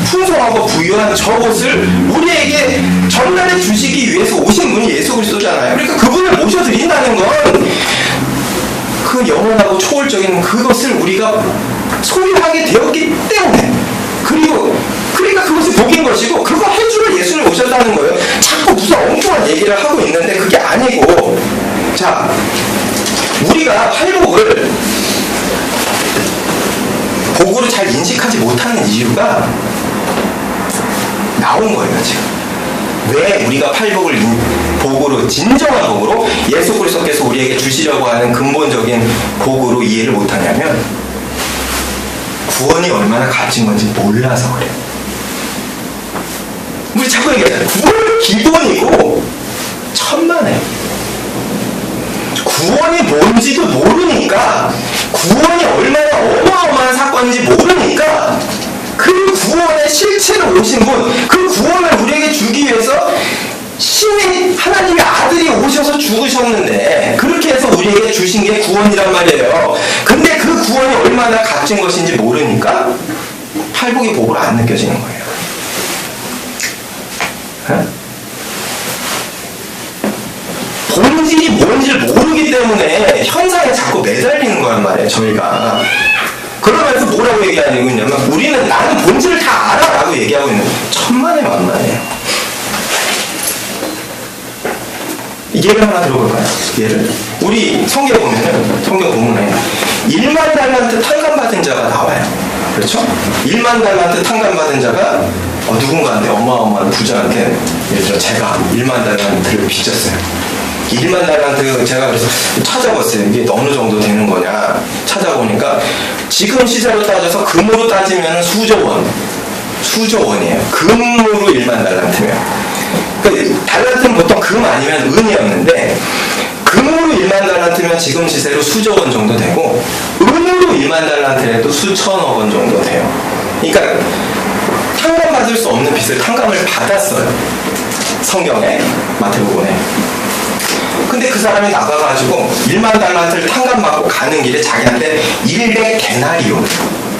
풍성하고 부유한 저것을 우리에게 전달해 주시기 위해서 오신 분이 예수 그리스도잖아요. 그러니까 그분을 모셔드린다는 건 그 영원하고 초월적인 그것을 우리가 소유하게 되었기 때문에, 그러니까 그것이 복인 것이고 그거 해주러 예수님 오셨다는 거예요. 자꾸 무슨 엉뚱한 얘기를 하고 있는데 그게 아니고, 자, 우리가 팔복을 복으로 잘 인식하지 못하는 이유가 나온 거예요, 지금. 왜 우리가 팔복을 복으로, 진정한 복으로 예수 그리스도께서 우리에게 주시려고 하는 근본적인 복으로 이해를 못하냐면, 구원이 얼마나 값진 건지 몰라서 그래요. 우리 자꾸 얘기하잖아요. 구원은 기본이고 천만에, 구원이 뭔지도 모르니까, 구원이 얼마나 어마어마한 사건인지 모르니까 되신 분, 그 구원을 우리에게 주기 위해서 신이 하나님의 아들이 오셔서 죽으셨는데 그렇게 해서 우리에게 주신 게 구원이란 말이에요. 근데 그 구원이 얼마나 값진 것인지 모르니까 팔복이 복으로 안 느껴지는 거예요. 에? 본질이 뭔지를 모르기 때문에 현상에 자꾸 매달리는 거란 말이에요, 저희가. 그러면서 뭐라고 얘기하고 있냐면 우리는 나는 본질을 다 알아 라고 얘기하고 있는 천만의 만만이에요. 예를 하나 들어볼까요? 예를 우리 성경에 보면은 성경 본문에 1만 달란트 탕감받은 자가 나와요. 그렇죠? 1만 달란트 탕감받은 자가 누군가한테 어마어마한 부자한테 예를 들어 제가 1만 달란트를 빚졌어요. 1만 달란트 제가 그래서 찾아봤어요. 이게 어느 정도 되는 거냐 찾아보니까 지금 시세로 따져서 금으로 따지면 수조 원이에요. 금으로 1만 달란트면. 달란트는 보통 금 아니면 은이었는데 금으로 1만 달란트면 지금 시세로 수조 원 정도 되고 은으로 1만 달란트에도 수천억 원 정도 돼요. 그러니까 탕감받을 수 없는 빚을 탕감을 받았어요. 성경에 마태복음에. 근데 그 사람이 나가가지고 1만 달란트를 탕감받고 가는 길에 자기한테 100데나리온,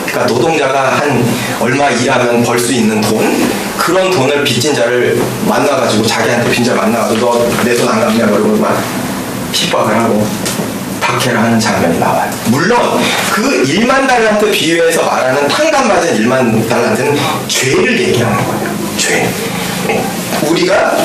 그러니까 노동자가 한 얼마 일하면 벌 수 있는 돈, 그런 돈을 빚진 자를 만나가지고 자기한테 빚진 자 만나가지고 너 내 돈 안 갚냐 그러고 막 핍박을 하고 박해를 하는 장면이 나와요. 물론 그 1만 달란트 비유에서 말하는 탕감받은 1만 달란트는 죄를 얘기하는 거예요. 죄. 우리가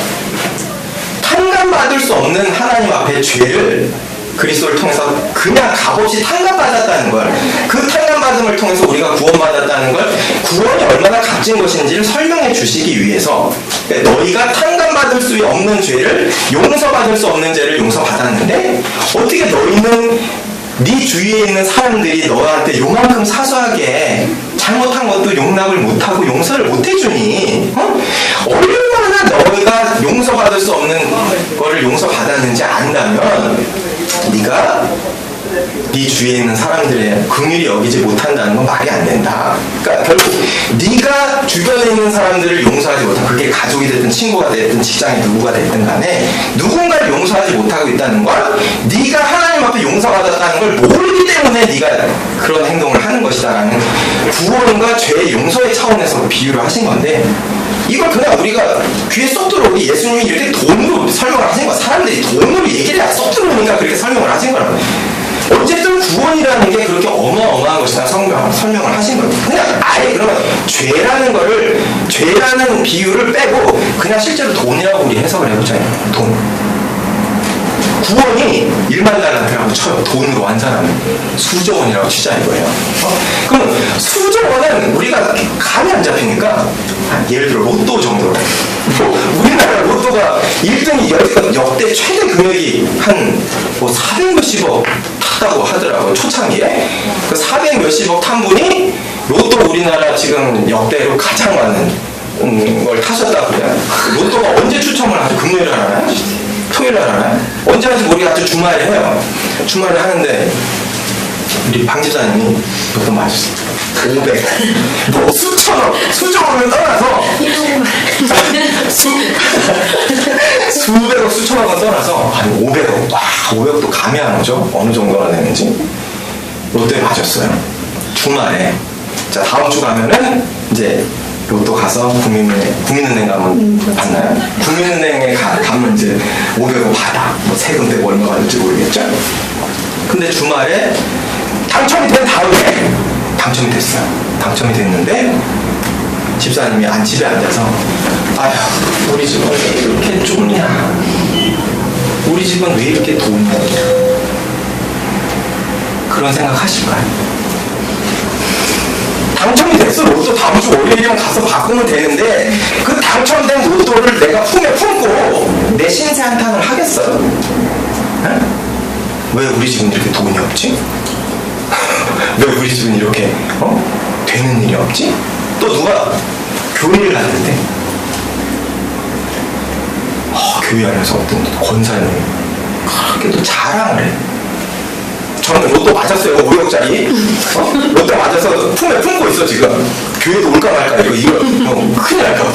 탕감받을 수 없는 하나님 앞에 죄를 그리스도를 통해서 그냥 값없이 탕감받았다는 걸, 그 탕감받음을 통해서 우리가 구원받았다는 걸, 구원이 얼마나 값진 것인지를 설명해 주시기 위해서 너희가 탕감받을 수 없는 죄를, 용서받을 수 없는 죄를 용서받았는데 어떻게 너희는 네 주위에 있는 사람들이 너한테 요만큼 사소하게 잘못한 것도 용납을 못하고 용서를 못해주니 얼마나 너희가 용서받을 수 없는 거를 용서받았는지 안다면 네가 네 주위에 있는 사람들의 긍휼히 여기지 못한다는 건 말이 안 된다. 그러니까 결국 네가 주변에 있는 사람들을 용서하지 못하고, 그게 가족이 됐든 친구가 됐든 직장에 누구가 됐든 간에 누군가를 용서하지 못하고 있다는 걸, 네가 하나님 앞에 용서받았다는 걸 모르기 때문에 네가 그런 행동을 하는 것이다라는 구원과 죄의 용서의 차원에서 비유를 하신 건데, 이걸 그냥 우리가 귀에 쏙 들어오게 예수님이 이렇게 돈으로 설명을 하신 거야. 사람들이 돈으로 얘기를 해야 쏙 들어오니까 그렇게 설명을 하신 거라고. 어쨌든 구원이라는 게 그렇게 어마어마한 것이다 설명을 하신 거예요. 그냥 아예 그러면 죄라는 비유를 빼고 그냥 실제로 돈이라고 우리 해석을 해보자요. 돈. 구원이 1만 달란트라고 쳐요. 돈으로 환산하면 수조 원이라고 치자 이거예요. 그럼 수조 원은 우리가 감이 안 잡히니까 예를 들어 로또 정도로, 우리나라 로또가 1등이 역대 최대 금액이 한 400 몇십억 탔다고 하더라고요. 초창기에. 그 400 몇십억 탄 분이 로또 우리나라 지금 역대로 가장 많은 걸 타셨다고 그래요. 로또가 언제 추첨을 하죠? 금요일에 하나요? 토요일날 하나요? 언제 하는지 모르겠어요. 주말에 해요. 주말에 하는데 우리 방 집사님이 로또 맞았어요. 500. 뭐 수천억, 수조원을 떠나서 수백억, 수천억을 떠나서 한 500억. 와, 500억도 감이 안 오죠? 어느 정도나 되는지. 로또에 맞았어요. 주말에. 자, 다음 주 가면은 이제 로또 가서 국민은행 가면 받나요? 국민은행에 가면 이제 500원 받아. 뭐 세금 떼고 얼마 받을지 모르겠죠? 근데 주말에 당첨이 된 다음에 당첨이 됐어요. 당첨이 됐는데 집사님이 집에 앉아서 아휴, 우리 집은 왜 이렇게 좁냐? 우리 집은 왜 이렇게 좁냐? 그런 생각 하실까요? 당첨이 됐어. 로또 다음 주 월요일이면 가서 바꾸면 되는데 그 당첨된 로또를 내가 품에 품고 내 신세 한탄을 하겠어요? 에? 왜 우리 집은 이렇게 돈이 없지? 왜 우리 집은 이렇게 되는 일이 없지? 또 누가 교회를 갔는데 교회 안에서 어떤 권사님이 그렇게 또 자랑을 해. 저는 로또 맞았어요. 5억짜리. 로또 맞아서 품에 품고 있어 지금. 교회도 올까 말까 이거 큰일 날까 봐.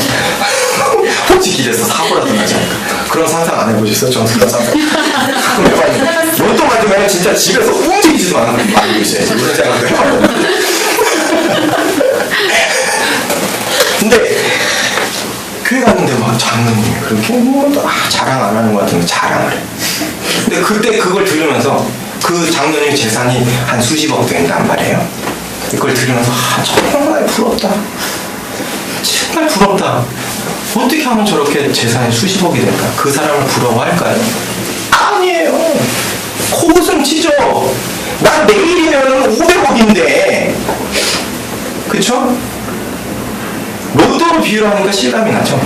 혹시 길에서 사고라도 나지 않을까. 그런 상상 안 해보셨어요? 저는 그런 상상 가끔 해봤는데 로또 맞으면 진짜 집에서 움직이지도 말고 있어야지. 이런 생각도 해봤거든요. 근데 교회 갔는데 막 장로님이 그렇게 자랑 안 하는 것 같은데 자랑을 해. 근데 그때 그걸 들으면서 그 장로님 재산이 한 수십억 된단 말이에요. 그걸 들으면서 정말 부럽다. 정말 부럽다. 어떻게 하면 저렇게 재산이 수십억이 될까? 그 사람을 부러워할까요? 아니에요. 코웃음 치죠. 난 내일이면 500억인데. 그쵸? 로또로 비유를 하니까 실감이 나죠.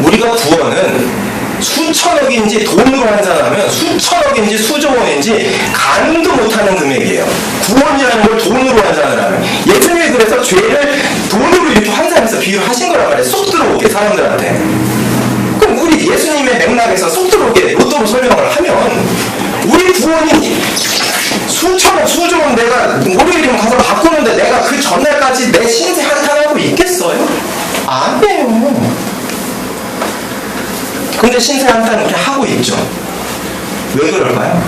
우리가 구원은 수천억인지 돈으로 환산하면 수천억인지 수조원인지 가늠도 못하는 금액이에요. 구원이라는 걸 돈으로 환산을 하면. 예수님이 그래서 죄를 돈으로 이렇게 환산해서 비유를 하신 거란 말이에요. 쏙 들어오게 사람들한테. 그럼 우리 예수님의 맥락에서 쏙 들어오게 로또로 설명을 하면 우리 구원이 수천억 수조원 내가 월요일이면 가서 바꾸는데 내가 그 전날까지 내 신세 한탄하고 있겠어요? 아니에요. 근데 신세 한탄 이렇게 하고 있죠. 왜 그럴까요?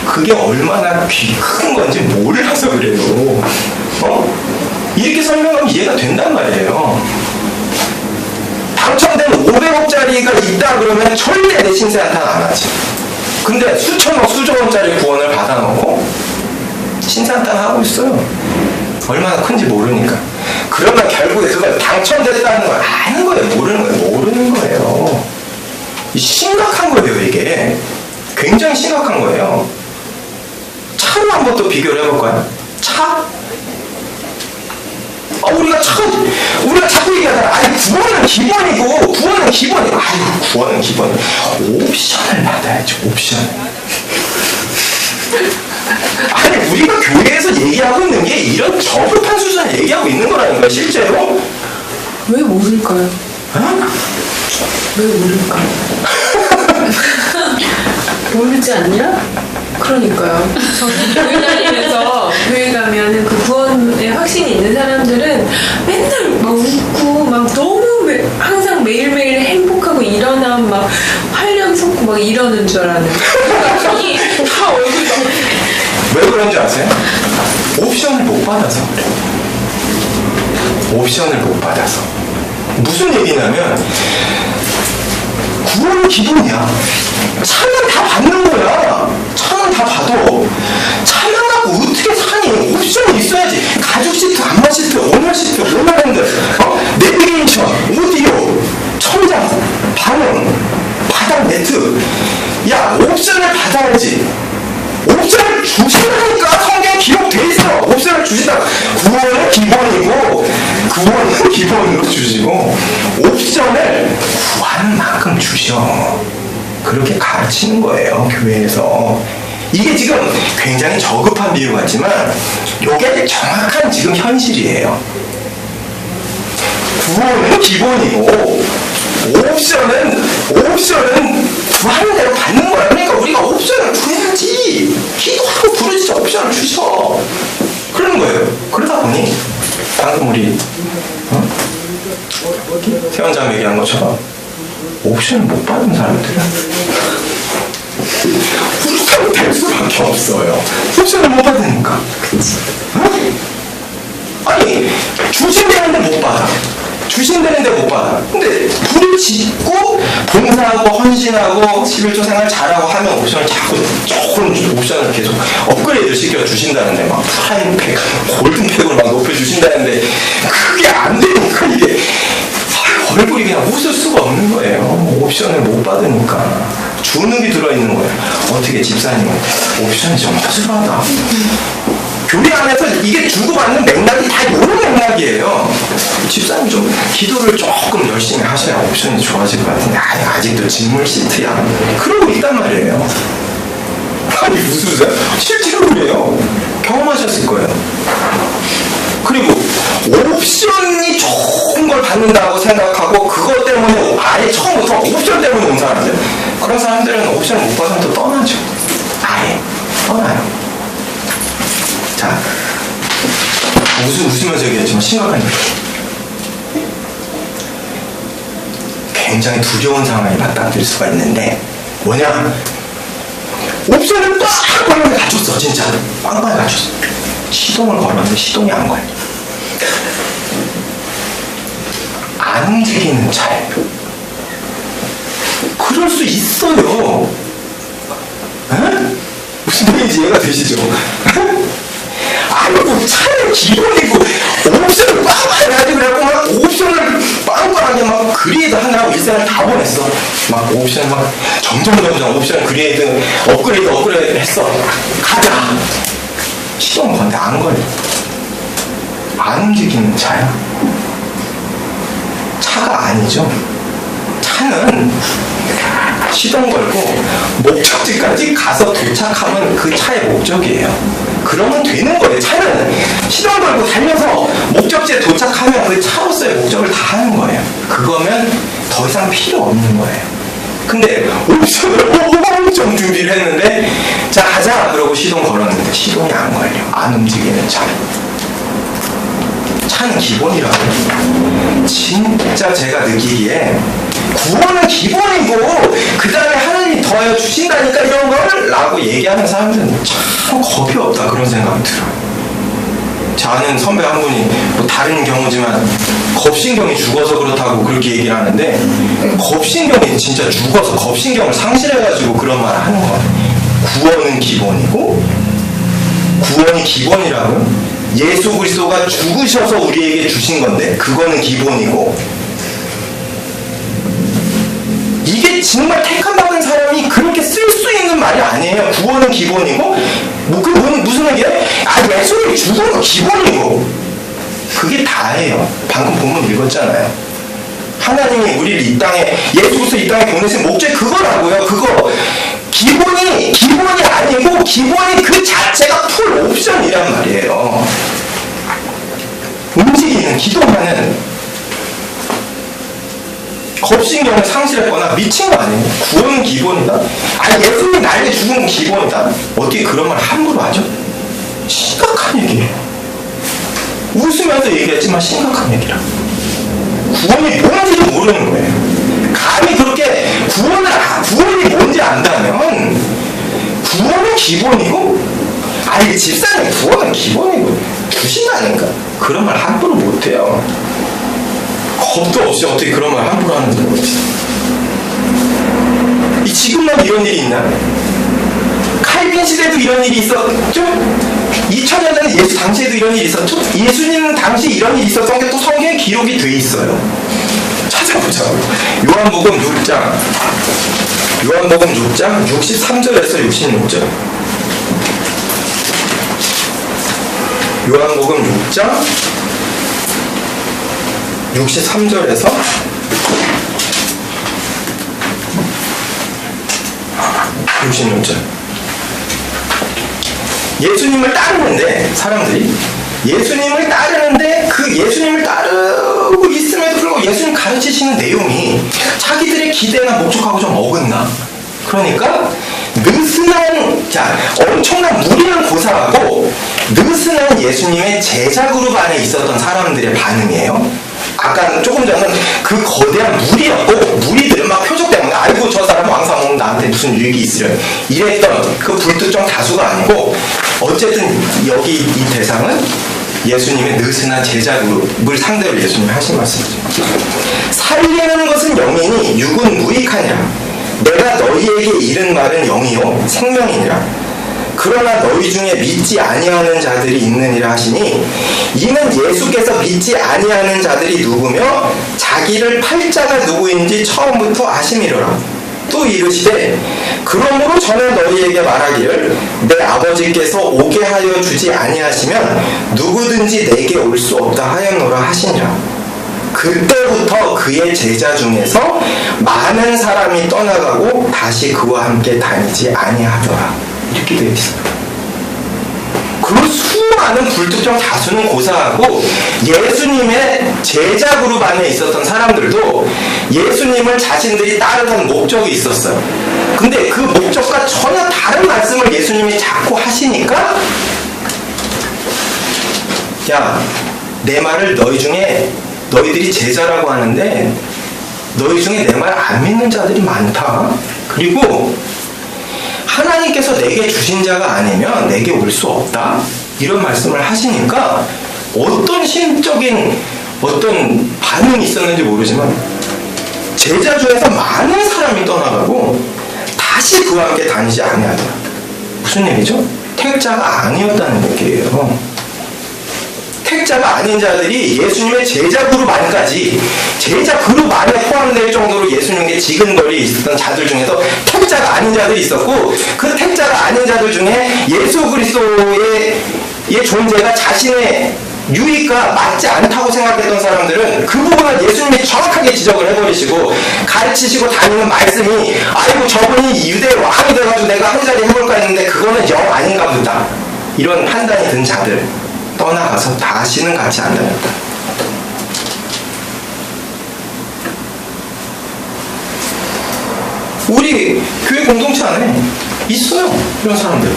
그게 얼마나 큰 건지 몰라서 그래요. 이렇게 설명하면 이해가 된단 말이에요. 당첨된 500억짜리가 있다 그러면 절대 내 신세 한탄 안 하지. 근데 수천억 수조원짜리 구원을 받아놓고 신세 한탄 하고 있어요. 얼마나 큰지 모르니까. 그러면 결국에 그걸 당첨됐다는 걸 아는 거예요? 모르는 거예요? 모르는 거예요. 심각한 거예요, 이게. 굉장히 심각한 거예요. 차로 한번 또 비교를 해볼까요? 차? 우리가 자꾸 얘기하잖아. 아니, 구원은 기본이고, 구원은 기본이고. 아유, 구원은 기본이고. 옵션을 받아야지, 옵션. 아니, 우리가 교회에서 얘기하고 있는 게 이런 저급한 수준을 얘기하고 있는 거라는 거야, 실제로. 왜 모를까요? 왜 모를까요? 모르지 않냐? 그러니까요. 저는 교회 가면은 그 구원에 확신이 있는 사람들은 맨날 막 웃고 막 너무 항상 매일매일 행복하고 일어나 막 활력 솟고 막 이러는 줄 알았는데 다 얼굴이 왜 그런지 아세요? 옵션을 못 받아서 그래. 옵션을 못 받아서. 무슨 얘기냐면 구원은 기본이야. 차는 다 받는 거야. 차는 다 받아. 차만 갖고 어떻게 사니? 옵션이 있어야지. 가죽 시트, 안마 시트, 온열 시트, 온열핸드, 내비게이션, 오디오, 천장, 방음, 바닥 매트. 야, 옵션을 받아야지. 옵션을 주신다니까. 성경에 기록돼 있어. 옵션을 주신다. 구원은 기본이고 구원은 기본으로 주시고 옵션을 구하는 만큼 주셔. 그렇게 가르치는 거예요, 교회에서. 이게 지금 굉장히 저급한 비유 같지만 이게 정확한 지금 현실이에요. 구원은 기본이고 옵션은 구하는 대로 받는 거야. 그러니까 우리가 옵션을 구해야지. 기도하고 부르짖어 옵션을 주셔. 그러는 거예요. 그러다 보니 방금 우리 태원장 얘기한 것처럼 옵션을 못 받은 사람들은 옵션을 될 수밖에 없어요. 옵션을 못 받으니까. 아니, 주신다는데 못 받아. 주신다는데 못 받아. 근데 불을 짓고 봉사하고 헌신하고 11조 생활 잘하고 하면 옵션을 자꾸 조금 옵션을 계속 업그레이드 시켜 주신다는데 막 프라임팩, 골든팩으로 막 높여주신다는데 그게 안 되니까 이게 얼굴이 그냥 웃을 수가 없는 거예요. 옵션을 못 받으니까. 주눅이 들어있는 거예요. 어떻게 집사님은 옵션이 좀 허술하다. 교회 안에서 이게 주고받는 맥락이 다 이런 맥락이에요. 집사님 좀 기도를 조금 열심히 하셔야 옵션이 좋아질 것 같은데 아직도 직물 시트야. 그러고 있단 말이에요. 아니 무슨 실제로 그래요. 경험하셨을 거예요. 그리고 옵션이 좋은 걸 받는다고 생각하고 그것 때문에 아예 처음부터 옵션 때문에 온 사람들, 그런 사람들은 옵션을 못 받으면 또 떠나죠. 아예 떠나요. 자, 웃으면서 얘기했지만 심각한 얘기. 굉장히 두려운 상황에 맞닥뜨릴 수가 있는데 뭐냐? 옵션을 빵빵하게 갖췄어. 진짜 빵빵하게 갖췄어. 시동을 걸었는데 시동이 안 걸려. 안 움직이는 차예요. 그럴 수 있어요. 에? 무슨 말인지 이해가 되시죠? 아이고, 차는 기본이고 옵션을 빵빵하게 해가지고 그래갖고 막 옵션을 빵빵하게 막 그레이드 하느라고 일생을 다 보냈어. 막 옵션 막 점점 옵션 그레이드 업그레이드 했어. 가자. 시동 건데 안 걸려. 안 움직이는 차야. 차가 아니죠. 차는 시동 걸고 목적지까지 가서 도착하면 그 차의 목적이에요. 그러면 되는 거예요. 차는 시동 걸고 달려서 목적지에 도착하면 그 차로서의 목적을 다 하는 거예요. 그거면 더 이상 필요 없는 거예요. 근데 옵션을 엄청 준비를 했는데 자 가자 그러고 시동 걸었는데 시동이 안 걸려. 안 움직이는 차. 차는 기본이라고요. 진짜 제가 느끼기에 구원은 기본이고 그 다음에 하나님이 더하여 주신다니까 이런 걸 라고 얘기하는 사람들은 참 겁이 없다 그런 생각이 들어요. 제 아는 선배 한 분이 뭐 다른 경우지만 겁신경이 죽어서 그렇다고 그렇게 얘기를 하는데 겁신경이 진짜 죽어서 겁신경을 상실해가지고 그런 말을 하는 거예요. 구원은 기본이고 구원이 기본이라고요? 예수 그리스도가 죽으셔서 우리에게 주신 건데 그거는 기본이고 이게 정말 택함받은 사람이 그렇게 쓸 수 있는 말이 아니에요. 구원은 기본이고 무슨 얘기야? 예수님이 죽은 거 기본이고 그게 다예요. 방금 본문 읽었잖아요. 하나님이 우리를 이 땅에 예수 그리스도 이 땅에 보내신 목적이 그거라고요. 그거 기본이 아니고 기본이 그 자체가 풀 옵션이란 말이에요. 움직이는 기도하는 겁신경을 상실했거나 미친 거 아니에요. 구원은 기본이다. 예수님이 나에게 죽은 건 기본이다. 어떻게 그런 말 함부로 하죠? 심각한 얘기예요. 웃으면서 얘기했지만 심각한 얘기라. 구원이 뭔지도 모르는 거예요. 감히 그렇게 구원이 뭔지 안다면 구원은 기본이고 집사님 구원은 기본이고 주신다니까 그런 말 함부로 못해요. 겁도 없이 어떻게 그런 말 함부로 하는지 모르겠어요. 지금만 이런 일이 있나? 칼빈 시대도 이런 일이 있었죠? 2000년 전에 예수 당시에도 이런 일이 있었죠? 예수님 당시 이런 일이 있었던 게 또 성경에 기록이 돼 있어요. 찾아보자고요. 요한복음 6장 63절에서 66절. 요한복음 6장 63절에서 66절. 예수님을 따르는데 사람들이 예수님을 따르는데 그 예수님을 따르고 있음에도 불구하고 예수님 가르치시는 내용이 자기들의 기대나 목적하고 좀 어긋나. 그러니까 엄청난 무리는 고사하고 느슨한 예수님의 제자 그룹 안에 있었던 사람들의 반응이에요. 아까 조금 전은 그 거대한 무리였고 무리들은 막 표적 때문에 아이고 저 사람 왕사 먹으면 나한테 무슨 유익이 있으려 이랬던 그 불특정 다수가 아니고 어쨌든 여기 이 대상은 예수님의 느슨한 제자 그룹을 상대로 예수님이 하신 말씀이죠. 살리는 것은 영이니 육은 무익하니라. 내가 너희에게 이른 말은 영이요 생명이니라. 그러나 너희 중에 믿지 아니하는 자들이 있느니라 하시니 이는 예수께서 믿지 아니하는 자들이 누구며 자기를 팔자가 누구인지 처음부터 아심이로라. 또 이르시되 그러므로 저는 너희에게 말하기를 내 아버지께서 오게 하여 주지 아니하시면 누구든지 내게 올 수 없다 하였노라 하시니라. 그때부터 그의 제자 중에서 많은 사람이 떠나가고 다시 그와 함께 다니지 아니하더라. 이렇게 되어 있어요. 그 많은 불특정 다수는 고사하고 예수님의 제자 그룹 안에 있었던 사람들도 예수님을 자신들이 따르던 목적이 있었어요. 근데 그 목적과 전혀 다른 말씀을 예수님이 자꾸 하시니까 야, 내 말을 너희들이 제자라고 하는데 너희 중에 내 말 안 믿는 자들이 많다. 그리고 하나님께서 내게 주신 자가 아니면 내게 올 수 없다. 이런 말씀을 하시니까 어떤 심적인 어떤 반응이 있었는지 모르지만 제자 중에서 많은 사람이 떠나가고 다시 그와 함께 다니지 아니하더라. 무슨 얘기죠? 택자가 아니었다는 얘기예요. 택자가 아닌 자들이 예수님의 제자 그룹 안까지 제자 그룹 안에 포함될 정도로 예수님께 지근거리 있었던 자들 중에서 택자가 아닌 자들이 있었고 그 택자가 아닌 자들 중에 예수 그리스도의 존재가 자신의 유익과 맞지 않다고 생각했던 사람들은 그 부분을 예수님이 정확하게 지적을 해버리시고 가르치시고 다니는 말씀이 아이고 저분이 유대 왕이 돼가지고 내가 한 자리 해볼까 했는데 그거는 영 아닌가 보다. 이런 판단이 든 자들 떠나가서 다시는 같이 안 다녔다. 우리 교회 공동체 안에 있어요. 이런 사람들.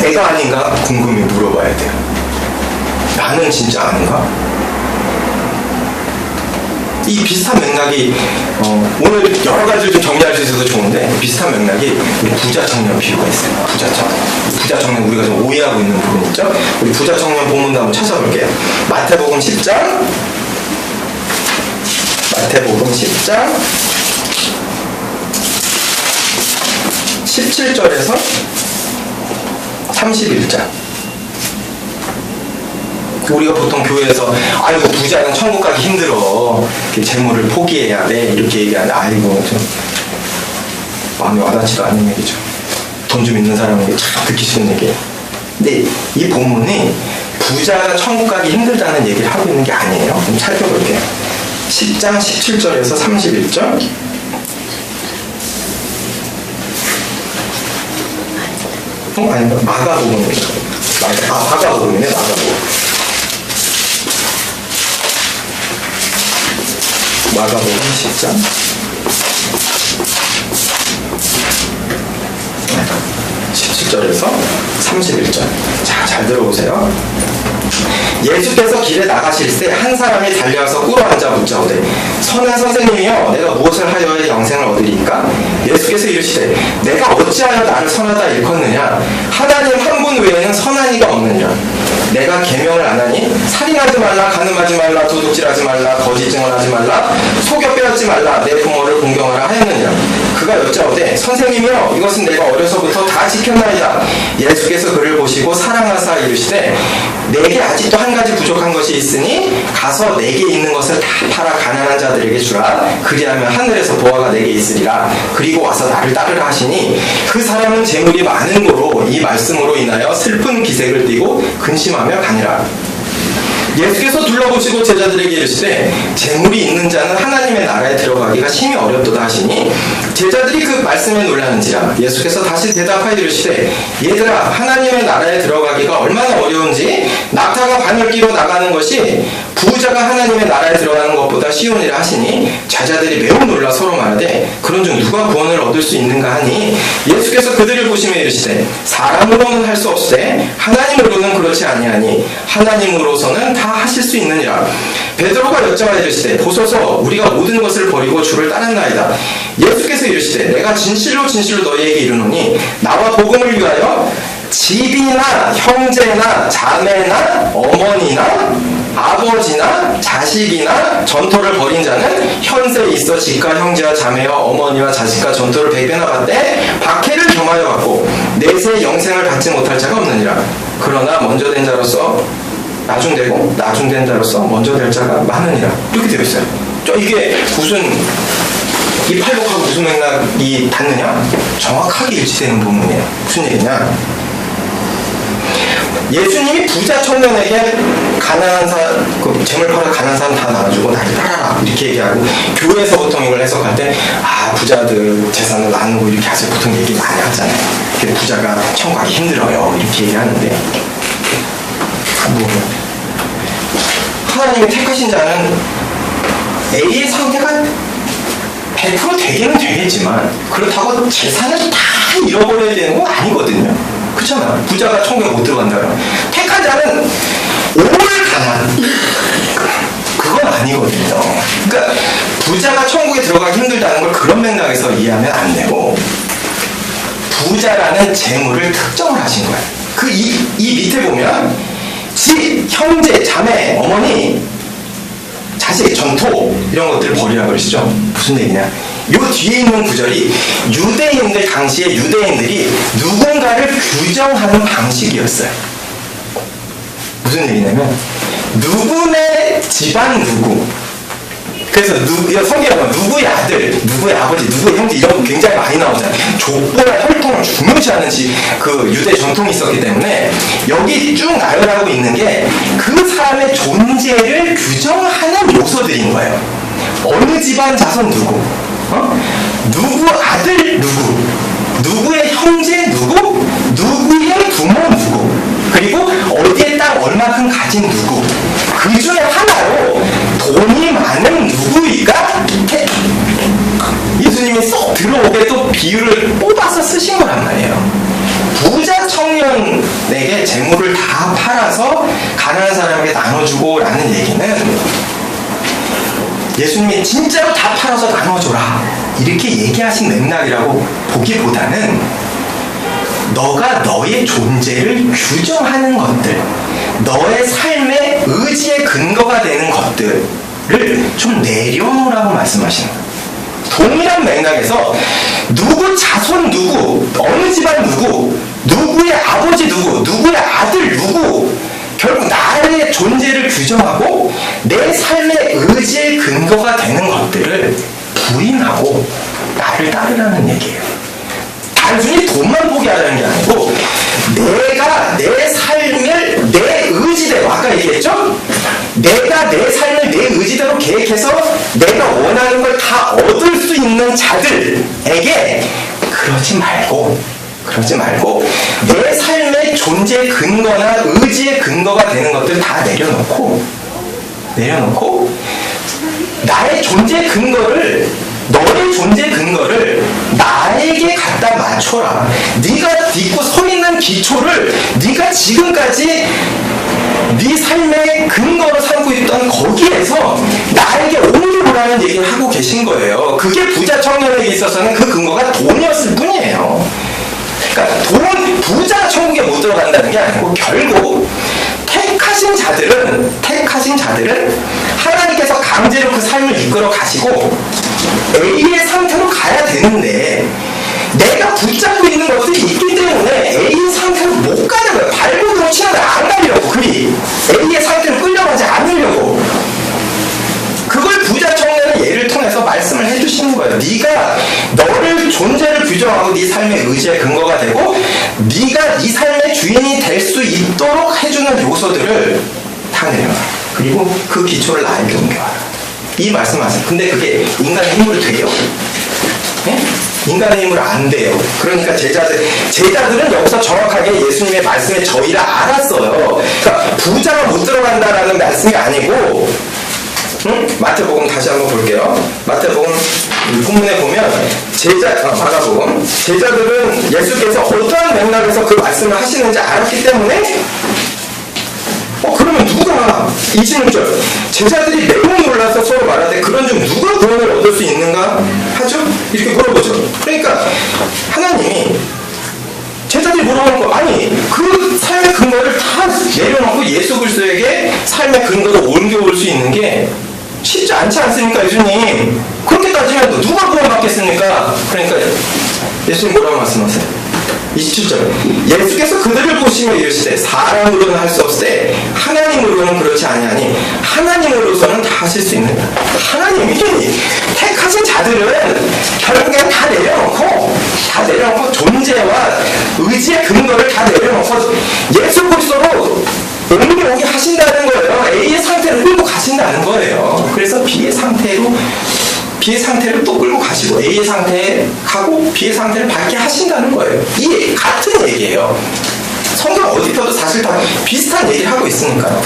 내가 아닌가 궁금히 물어봐야 돼요. 나는 진짜 아닌가? 이 비슷한 맥락이 오늘 여러 가지를 좀 정리할 수 있어서 좋은데 비슷한 맥락이 우리 부자 청년 비유가 있어요. 부자 청년 우리가 좀 오해하고 있는 부분 있죠? 우리 부자 청년 본문도 한번 찾아볼게요. 마태복음 10장 17절에서 31절. 우리가 보통 교회에서 아이고 부자는 천국 가기 힘들어 재물을 포기해야 돼 이렇게 얘기하는데 아이고 좀 마음에 와닿지도 않는 얘기죠. 돈 좀 있는 사람에게 참 듣기 싫은 얘기예요. 근데 이 본문이 부자가 천국 가기 힘들다는 얘기를 하고 있는 게 아니에요. 좀 살펴볼게요. 10장 17절에서 31절. 아닌가? 마가복음입니다. 마가복음이네. 마가복음 10장 17절에서 31절. 자, 잘 들어보세요. 예수께서 길에 나가실새 한 사람이 달려와서 꿇어앉아 묻자오되 선한 선생님이여 내가 무엇을 하여야 영생을 얻으리까? 예수께서 이르시되 내가 어찌하여 나를 선하다 일컫느냐? 하나님 한 분 외에는 선한 이가 없느니라. 내가 계명을 안 하니 살인하지 말라, 간음하지 말라, 도둑질하지 말라, 거짓 증언하지 말라, 속여 빼앗지 말라, 내 부모를 공경하라 하였느니라. 그가 여짜오되 선생님이여 이것은 내가 어려서부터 다 지켰나이다. 예수께서 그를 보시고 사랑하사 이르시되 내게 아직도 한 가지 부족한 것이 있으니 가서 내게 있는 것을 다 팔아 가난한 자들에게 주라. 그리하면 하늘에서 보화가 내게 있으리라. 그리고 와서 나를 따르라 하시니 그 사람은 재물이 많은 고로 이 말씀으로 인하여 슬픈 기색을 띠고 근심하며 가니라. 예수께서 둘러보시고 제자들에게 이르시되 재물이 있는 자는 하나님의 나라에 들어가기가 심히 어렵도다 하시니 제자들이 그 말씀에 놀라는지라. 예수께서 다시 대답하여 이르시되 얘들아 하나님의 나라에 들어가기가 얼마나 어려운지 낙타가 바늘기로 나가는 것이 부자가 하나님의 나라에 들어가는 것보다 쉬우니라 하시니 제자들이 매우 놀라 서로 말하되 그런즉 누가 구원을 얻을 수 있는가 하니 예수께서 그들을 보시며 이르시되 사람으로는 할 수 없으되 하나님으로는 그렇지 아니하니 하나님으로서는 다 하실 수 있느니라. 베드로가 여짜와 이르시되 보소서 우리가 모든 것을 버리고 주를 따랐나이다. 예수께서 이르시되 내가 진실로 진실로 너희에게 이르노니 나와 복음을 위하여 집이나 형제나 자매나 어머니나 아버지나 자식이나 전토를 벌인 자는 현세에 있어 집과 형제와 자매와 어머니와 자식과 전토를 100배나 받되 박해를 겸하여 받고 내세 영생을 받지 못할 자가 없느니라. 그러나 먼저 된 자로서 나중되고 나중된 자로서 먼저 될 자가 많으니라. 이렇게 되어 있어요. 이게 무슨 이 팔복하고 무슨 맥락이 닿느냐? 정확하게 일치되는 부분이에요. 무슨 얘기냐? 예수님이 부자 청년에게 가난한 사람, 재물 팔아 가난한 사람 다 나눠주고 나를 따라라 이렇게 얘기하고 교회에서 보통 이걸 해석할 때 부자들 재산을 나누고 이렇게 하세요. 보통 얘기 많이 하잖아요. 부자가 청구하기 힘들어요 이렇게 얘기하는데 하나님이 택하신 자는 A의 상태가 100% 되기는 되겠지만 그렇다고 재산을 다 잃어버려야 되는 건 아니거든요. 그렇잖아. 부자가 천국에 못 들어간다 그러면 택한 자는 오를 가난 그건 아니거든요. 그러니까 부자가 천국에 들어가기 힘들다는 걸 그런 맥락에서 이해하면 안 되고 부자라는 재물을 특정을 하신 거예요. 이 밑에 보면 집, 형제, 자매, 어머니, 자식, 전토 이런 것들을 버리라고 그러시죠. 무슨 얘기냐? 요 뒤에 있는 구절이 유대인들 당시에 유대인들이 누군가를 규정하는 방식이었어요. 무슨 얘기냐면 누구네 집안 누구. 그래서 성경에 누구의 아들, 누구의 아버지, 누구의 형제 이런 거 굉장히 많이 나오잖아요. 족보나 혈통을 중요시하는 그 유대 전통이 있었기 때문에 여기 쭉 나열하고 있는 게 그 사람의 존재를 규정하는 요소들인 거예요. 어느 집안 자손 누구, 누구 아들 누구, 누구의 형제 누구, 누구의 부모 누구, 그리고 어디에 땅 얼마큼 가진 누구, 그 중에 하나로 돈이 많은 누구이가 예수님이 쏙 들어오게 또 비유를 뽑아서 쓰신 거란 말이에요. 부자 청년에게 재물을 다 팔아서 가난한 사람에게 나눠주고 라는 얘기는 예수님이 진짜로 다 팔아서 나눠줘라 이렇게 얘기하신 맥락이라고 보기보다는 너가 너의 존재를 규정하는 것들, 너의 삶의 의지의 근거가 되는 것들을 좀 내려놓으라고 말씀하시는 거예요. 동일한 맥락에서 누구 자손 누구, 어느 집안 누구, 누구의 아버지 누구, 누구의 아들 누구, 결국 나의 존재를 규정하고 내 삶의 의지의 근거가 되는 것들을 부인하고 나를 따르라는 얘기예요. 단순히 돈만 포기하라는 게 아니고 내가 내 삶을 내 의지대로, 아까 얘기했죠? 내가 내 삶을 내 의지대로 계획해서 내가 원하는 걸 다 얻을 수 있는 자들에게 그러지 말고 내 삶의 존재 근거나 의지의 근거가 되는 것들 다 내려놓고 나의 존재 근거를, 너의 존재 근거를 나에게 갖다 맞춰라. 네가 딛고 서 있는 기초를 네가 지금까지 네 삶의 근거로 삼고 있던 거기에서 나에게 옮겨보라는 얘기를 하고 계신 거예요. 그게 부자 청년에게 있어서는 그 근거가 돈이었을 뿐이에요. 그러니까 부자 천국에 못 들어간다는 게 아니고 결국 택하신 자들은 하나님께서 강제로 그 삶을 이끌어 가시고 A의 상태로 가야 되는데 내가 붙잡고 있는 것들이 있기 때문에 A의 상태로 못 가는 거예요. 발버둥 치는데 안 가려고, 그리 A의 상태로 끌려가지 않으려고. 그걸 부자 청년의 예를 통해서 말씀을 해주시는 거예요. 네가 너를 존재를 규정하고 네 삶의 의지의 근거가 되고 네가 네 삶의 주인이 될 수 있도록 해주는 요소들을 다 내려놔. 그리고 그 기초를 나에게 옮겨와라. 이 말씀하세요. 근데 그게 인간의 힘으로 돼요? 네? 인간의 힘으로 안 돼요. 그러니까 제자들은 여기서 정확하게 예수님의 말씀의 저희를 알았어요. 그러니까 부자가 못 들어간다라는 말씀이 아니고, 마태복음 다시 한번 볼게요. 마태복음 본문에 보면 마가복음 제자들은 예수께서 어떠한 맥락에서 그 말씀을 하시는지 알았기 때문에 그러면 누가 26절 제자들이 매우 놀라서 서로 말하되 그런 중 누가 구원을 얻을 수 있는가 하죠? 이렇게 물어보죠. 그러니까 하나님이 제자들이 물어보는 거, 아니 그 삶의 근거를 다 내려놓고 예수 그리스도에게 삶의 근거를 옮겨올 수 있는 게 쉽지 않지 않습니까, 예수님? 그렇게까지 해도 누가 구원받겠습니까? 그러니까 예수님 뭐라고 말씀하세요? 27절 예수께서 그들을 보시며 이르시되 사람으로는 할 수 없으되 하나님으로는 그렇지 아니하니 하나님으로서는 다 하실 수 있느니라. 하나님이 택하신 자들은 결국엔 다 내려놓고 존재와 의지의 근거를 다 내려놓고 예수 그리스도로 옮겨오게 하신다는 거예요. A의 상태를 끌고 가신다는 거예요. 그래서 B의 상태를 또 끌고 가시고 A의 상태에 가고 B의 상태를 밝게 하신다는 거예요. 이 같은 얘기예요. 성경 어디 펴도 사실 다 비슷한 얘기를 하고 있으니까요.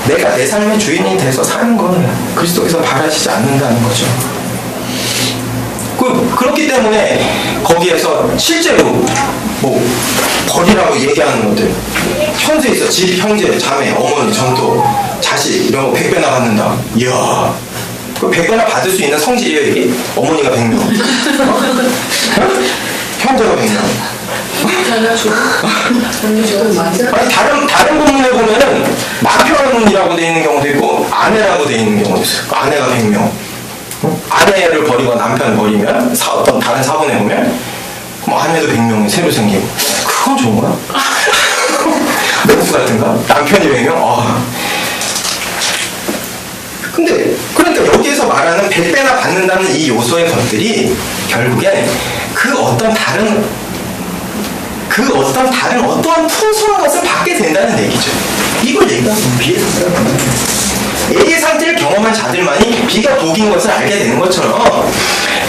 내가 내 삶의 주인이 돼서 사는 건 그리스도께서 바라시지 않는다는 거죠. 그렇기 때문에 거기에서 실제로 뭐 버리라고 얘기하는 것들, 현세에서 집, 형제, 자매, 어머니, 전토, 자식 이런 거 100배나 받는다. 이야, 그 100배나 받을 수 있는 성질이에요 이게? 어머니가 100명, 형제가 100명. 잘하죠. 맞아. 아니 다른 본문에 보면은 남편이라고 돼 있는 경우도 있고 아내라고 돼 있는 경우도 있어요. 아내가 100명. 아내를 버리고 남편을 버리면 어떤 다른 사본에 보면 그럼 아내도 100명이 새로 생기고 그건 좋은 거야? 매국 같은가? 남편이 100명? 근데 그러니까 여기에서 말하는 100배나 받는다는 이 요소의 것들이 결국엔 그 어떤 다른 어떠한 풍성한 것을 받게 된다는 얘기죠. 이걸 얘기하는 비의 상태라고. A의 상태를 경험한 자들만이 B가 복인 것을 알게 되는 것처럼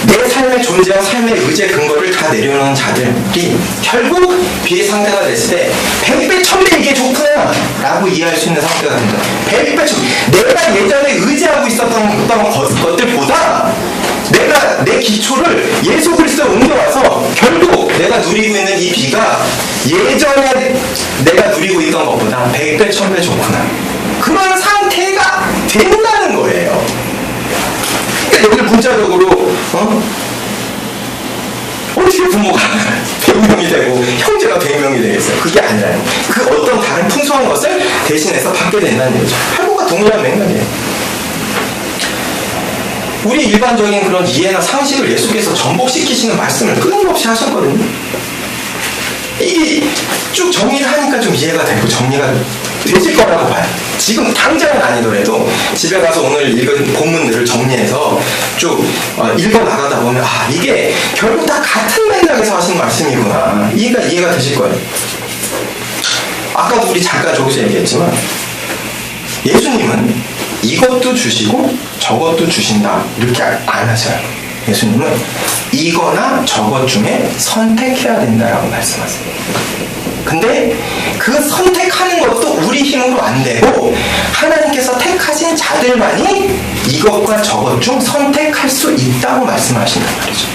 내 삶의 존재와 삶의 의지의 근거를 다 내려놓은 자들이 결국 B의 상태가 됐을 때 100배, 1000배 이게 좋구나 라고 이해할 수 있는 상태가 된다. 100배, 1000배. 내가 예전에 의지하고 있었던 것들보다 내가 내 기초를 예수 그리스도에 옮겨와서 결국 내가 누리고 있는 이 B가 예전에 내가 누리고 있던 것보다 100배, 1000배 좋구나. 그런 상태가 된다는 거예요. 그러니까 여기를 문자적으로 어떻게 부모가 100명이 되고 형제가 100명이 되겠어요? 그게 아니라요. 그 어떤 다른 풍성한 것을 대신해서 받게 된다는 얘기죠. 팔복과 동일한 맥락이에요. 우리 일반적인 그런 이해나 상식을 예수께서 전복시키시는 말씀을 끊임없이 하셨거든요. 이게 쭉 정리를 하니까 좀 이해가 되고 정리가 되실 거라고 봐요. 지금 당장은 아니더라도 집에 가서 오늘 읽은 본문들을 정리해서 쭉 읽어 나가다 보면 이게 결국 다 같은 맥락에서 하신 말씀이구나. 이해가 되실 거예요. 아까도 우리 잠깐 저기서 얘기했지만 예수님은 이것도 주시고 저것도 주신다 이렇게 안 하셔요. 예수님은 이거나 저것 중에 선택해야 된다라고 말씀하세요. 근데 그 선택하는 것도 우리 힘으로 안 되고 하나님께서 택하신 자들만이 이것과 저것 중 선택할 수 있다고 말씀하신단 말이죠.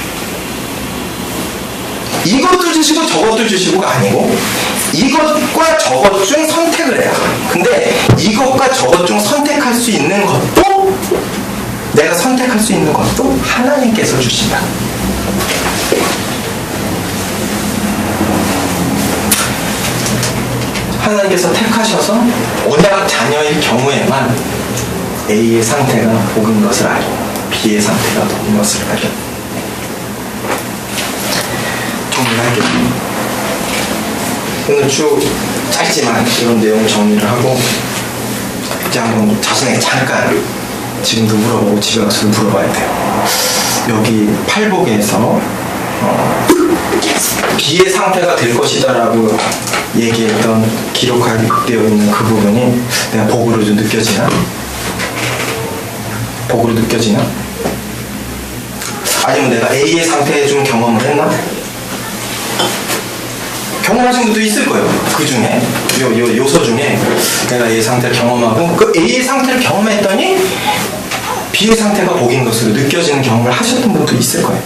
이것도 주시고 저것도 주시고가 아니고 이것과 저것 중 선택을 해요. 근데 이것과 저것 중 선택할 수 있는 것도 내가 선택할 수 있는 것도 하나님께서 주신다. 하나님께서 택하셔서 언약 자녀일 경우에만 A의 상태가 복인 것을 알고 B의 상태가 복인 것을 알고 정리할게요. 오늘 쭉 짧지만 이런 내용을 정리를 하고 이제 한번 자신에게 잠깐 지금도 물어보고 집에 가서도 물어봐야 돼요. 여기 팔복에서 B의 상태가 될 것이다 라고 얘기했던 기록되어 있는 그 부분이 내가 복으로 좀 느껴지나? 복으로 느껴지나? 아니면 내가 A의 상태에 좀 경험을 했나? 경험하신 분도 있을 거예요. 그 중에 요소 중에 내가 A의 상태를 경험하고 그 A의 상태를 경험했더니 B의 상태가 복인 것으로 느껴지는 경험을 하셨던 분도 있을 거예요.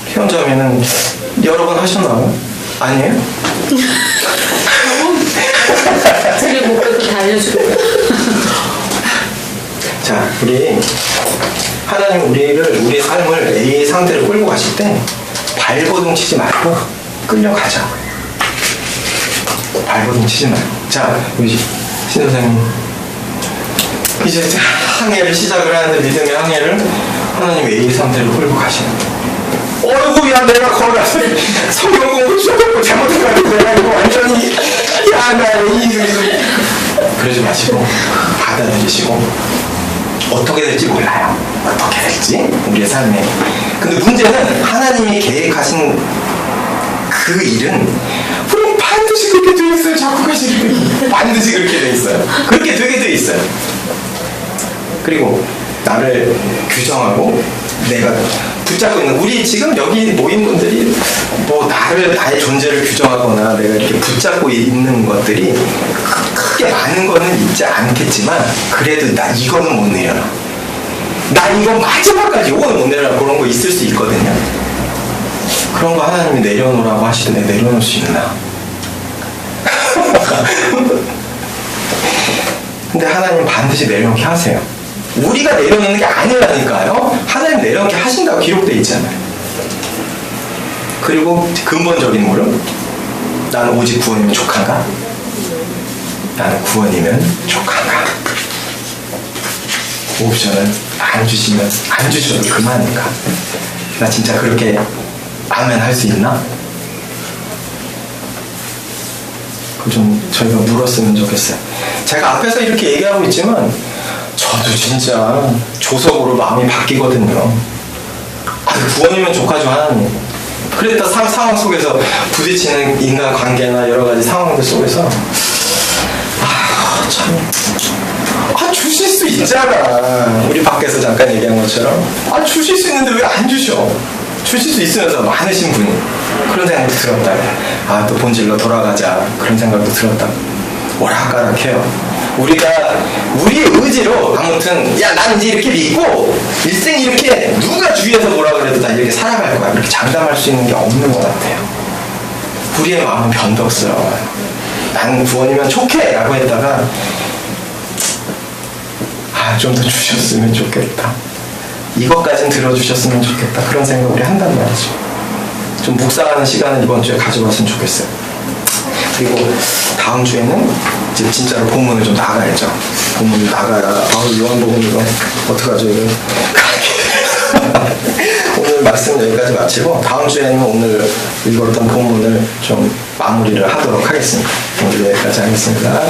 희원자매는 여러 번 하셨나요? 아니에요? 제일 목표도 다 알려주고요. 자, 하나님 우리의 삶을 A의 상태로 끌고 가실 때 발버둥 치지 말고 끌려가자. 발버둥 치지 말고. 자, 우리 신선생님 이제 항해를 시작을 하는데 믿음의 항해를 하나님 A의 상태로 끌고 가시는 어이구 야 내가 걸어서 성경 공부 시작하고 잘못해가지고 내가 이거 완전히 나 그러지 마시고 받아들이시고 어떻게 될지 몰라요. 어떻게 될지 우리의 삶에. 근데 문제는 하나님이 계획하신 그 일은 우리 반드시 그렇게 돼 있어요. 자꾸 가시는 반드시 그렇게 돼 있어요. 그렇게 되게 돼 있어요. 그리고 나를 규정하고 내가 붙잡고 있는 우리 지금 여기 모인 분들이 뭐 나의 존재를 규정하거나 내가 이렇게 붙잡고 있는 것들이 크게 많은 거는 있지 않겠지만 그래도 나 이거는 못 내려놔. 나 이거 마지막까지 이거는 못 내려놔. 그런 거 있을 수 있거든요. 그런 거 하나님이 내려놓으라고 하시던데 내려놓을 수 있나? 근데 하나님 반드시 내려놓게 하세요. 우리가 내려놓는 게 아니라니까요. 하나님 내려놓게 하신다고 기록되어 있잖아요. 그리고 근본적인 물음, 나는 오직 구원이면 족한가? 나는 구원이면 족한가? 옵션을 안 주시면 안 주셔도 그만인가? 나 진짜 그렇게 아멘 할 수 있나? 그걸 좀 저희가 물었으면 좋겠어요. 제가 앞에서 이렇게 얘기하고 있지만 저도 진짜 조석으로 마음이 바뀌거든요. 구원이면 족하죠 하나님. 그랬다 상황 속에서 부딪히는 인간 관계나 여러 가지 상황들 속에서 주실 수 있잖아. 우리 밖에서 잠깐 얘기한 것처럼 주실 수 있는데 왜 안 주셔? 주실 수 있으면서 많으신 분이 그런 생각도 들었다. 또 본질로 돌아가자 그런 생각도 들었다. 오락가락해요. 우리가 우리의 의지로 아무튼 나는 이제 이렇게 믿고 일생 이렇게 누가 주위에서 뭐라 그래도 나 이렇게 살아갈 거야 이렇게 장담할 수 있는 게 없는 것 같아요. 우리의 마음은 변덕스러워요. 나는 구원이면 촉해 라고 했다가 좀 더 주셨으면 좋겠다. 이것까진 들어주셨으면 좋겠다. 그런 생각 우리 한단 말이죠. 좀 묵상하는 시간을 이번 주에 가져봤으면 좋겠어요. 그리고 다음 주에는 이제 진짜로 본문을 좀 나가야죠. 본문을 나가야 요한복음 이거 어떡하죠 이거. 오늘 말씀 여기까지 마치고 다음 주에는 오늘 읽었던 본문을 좀 마무리를 하도록 하겠습니다. 오늘 여기까지 하겠습니다.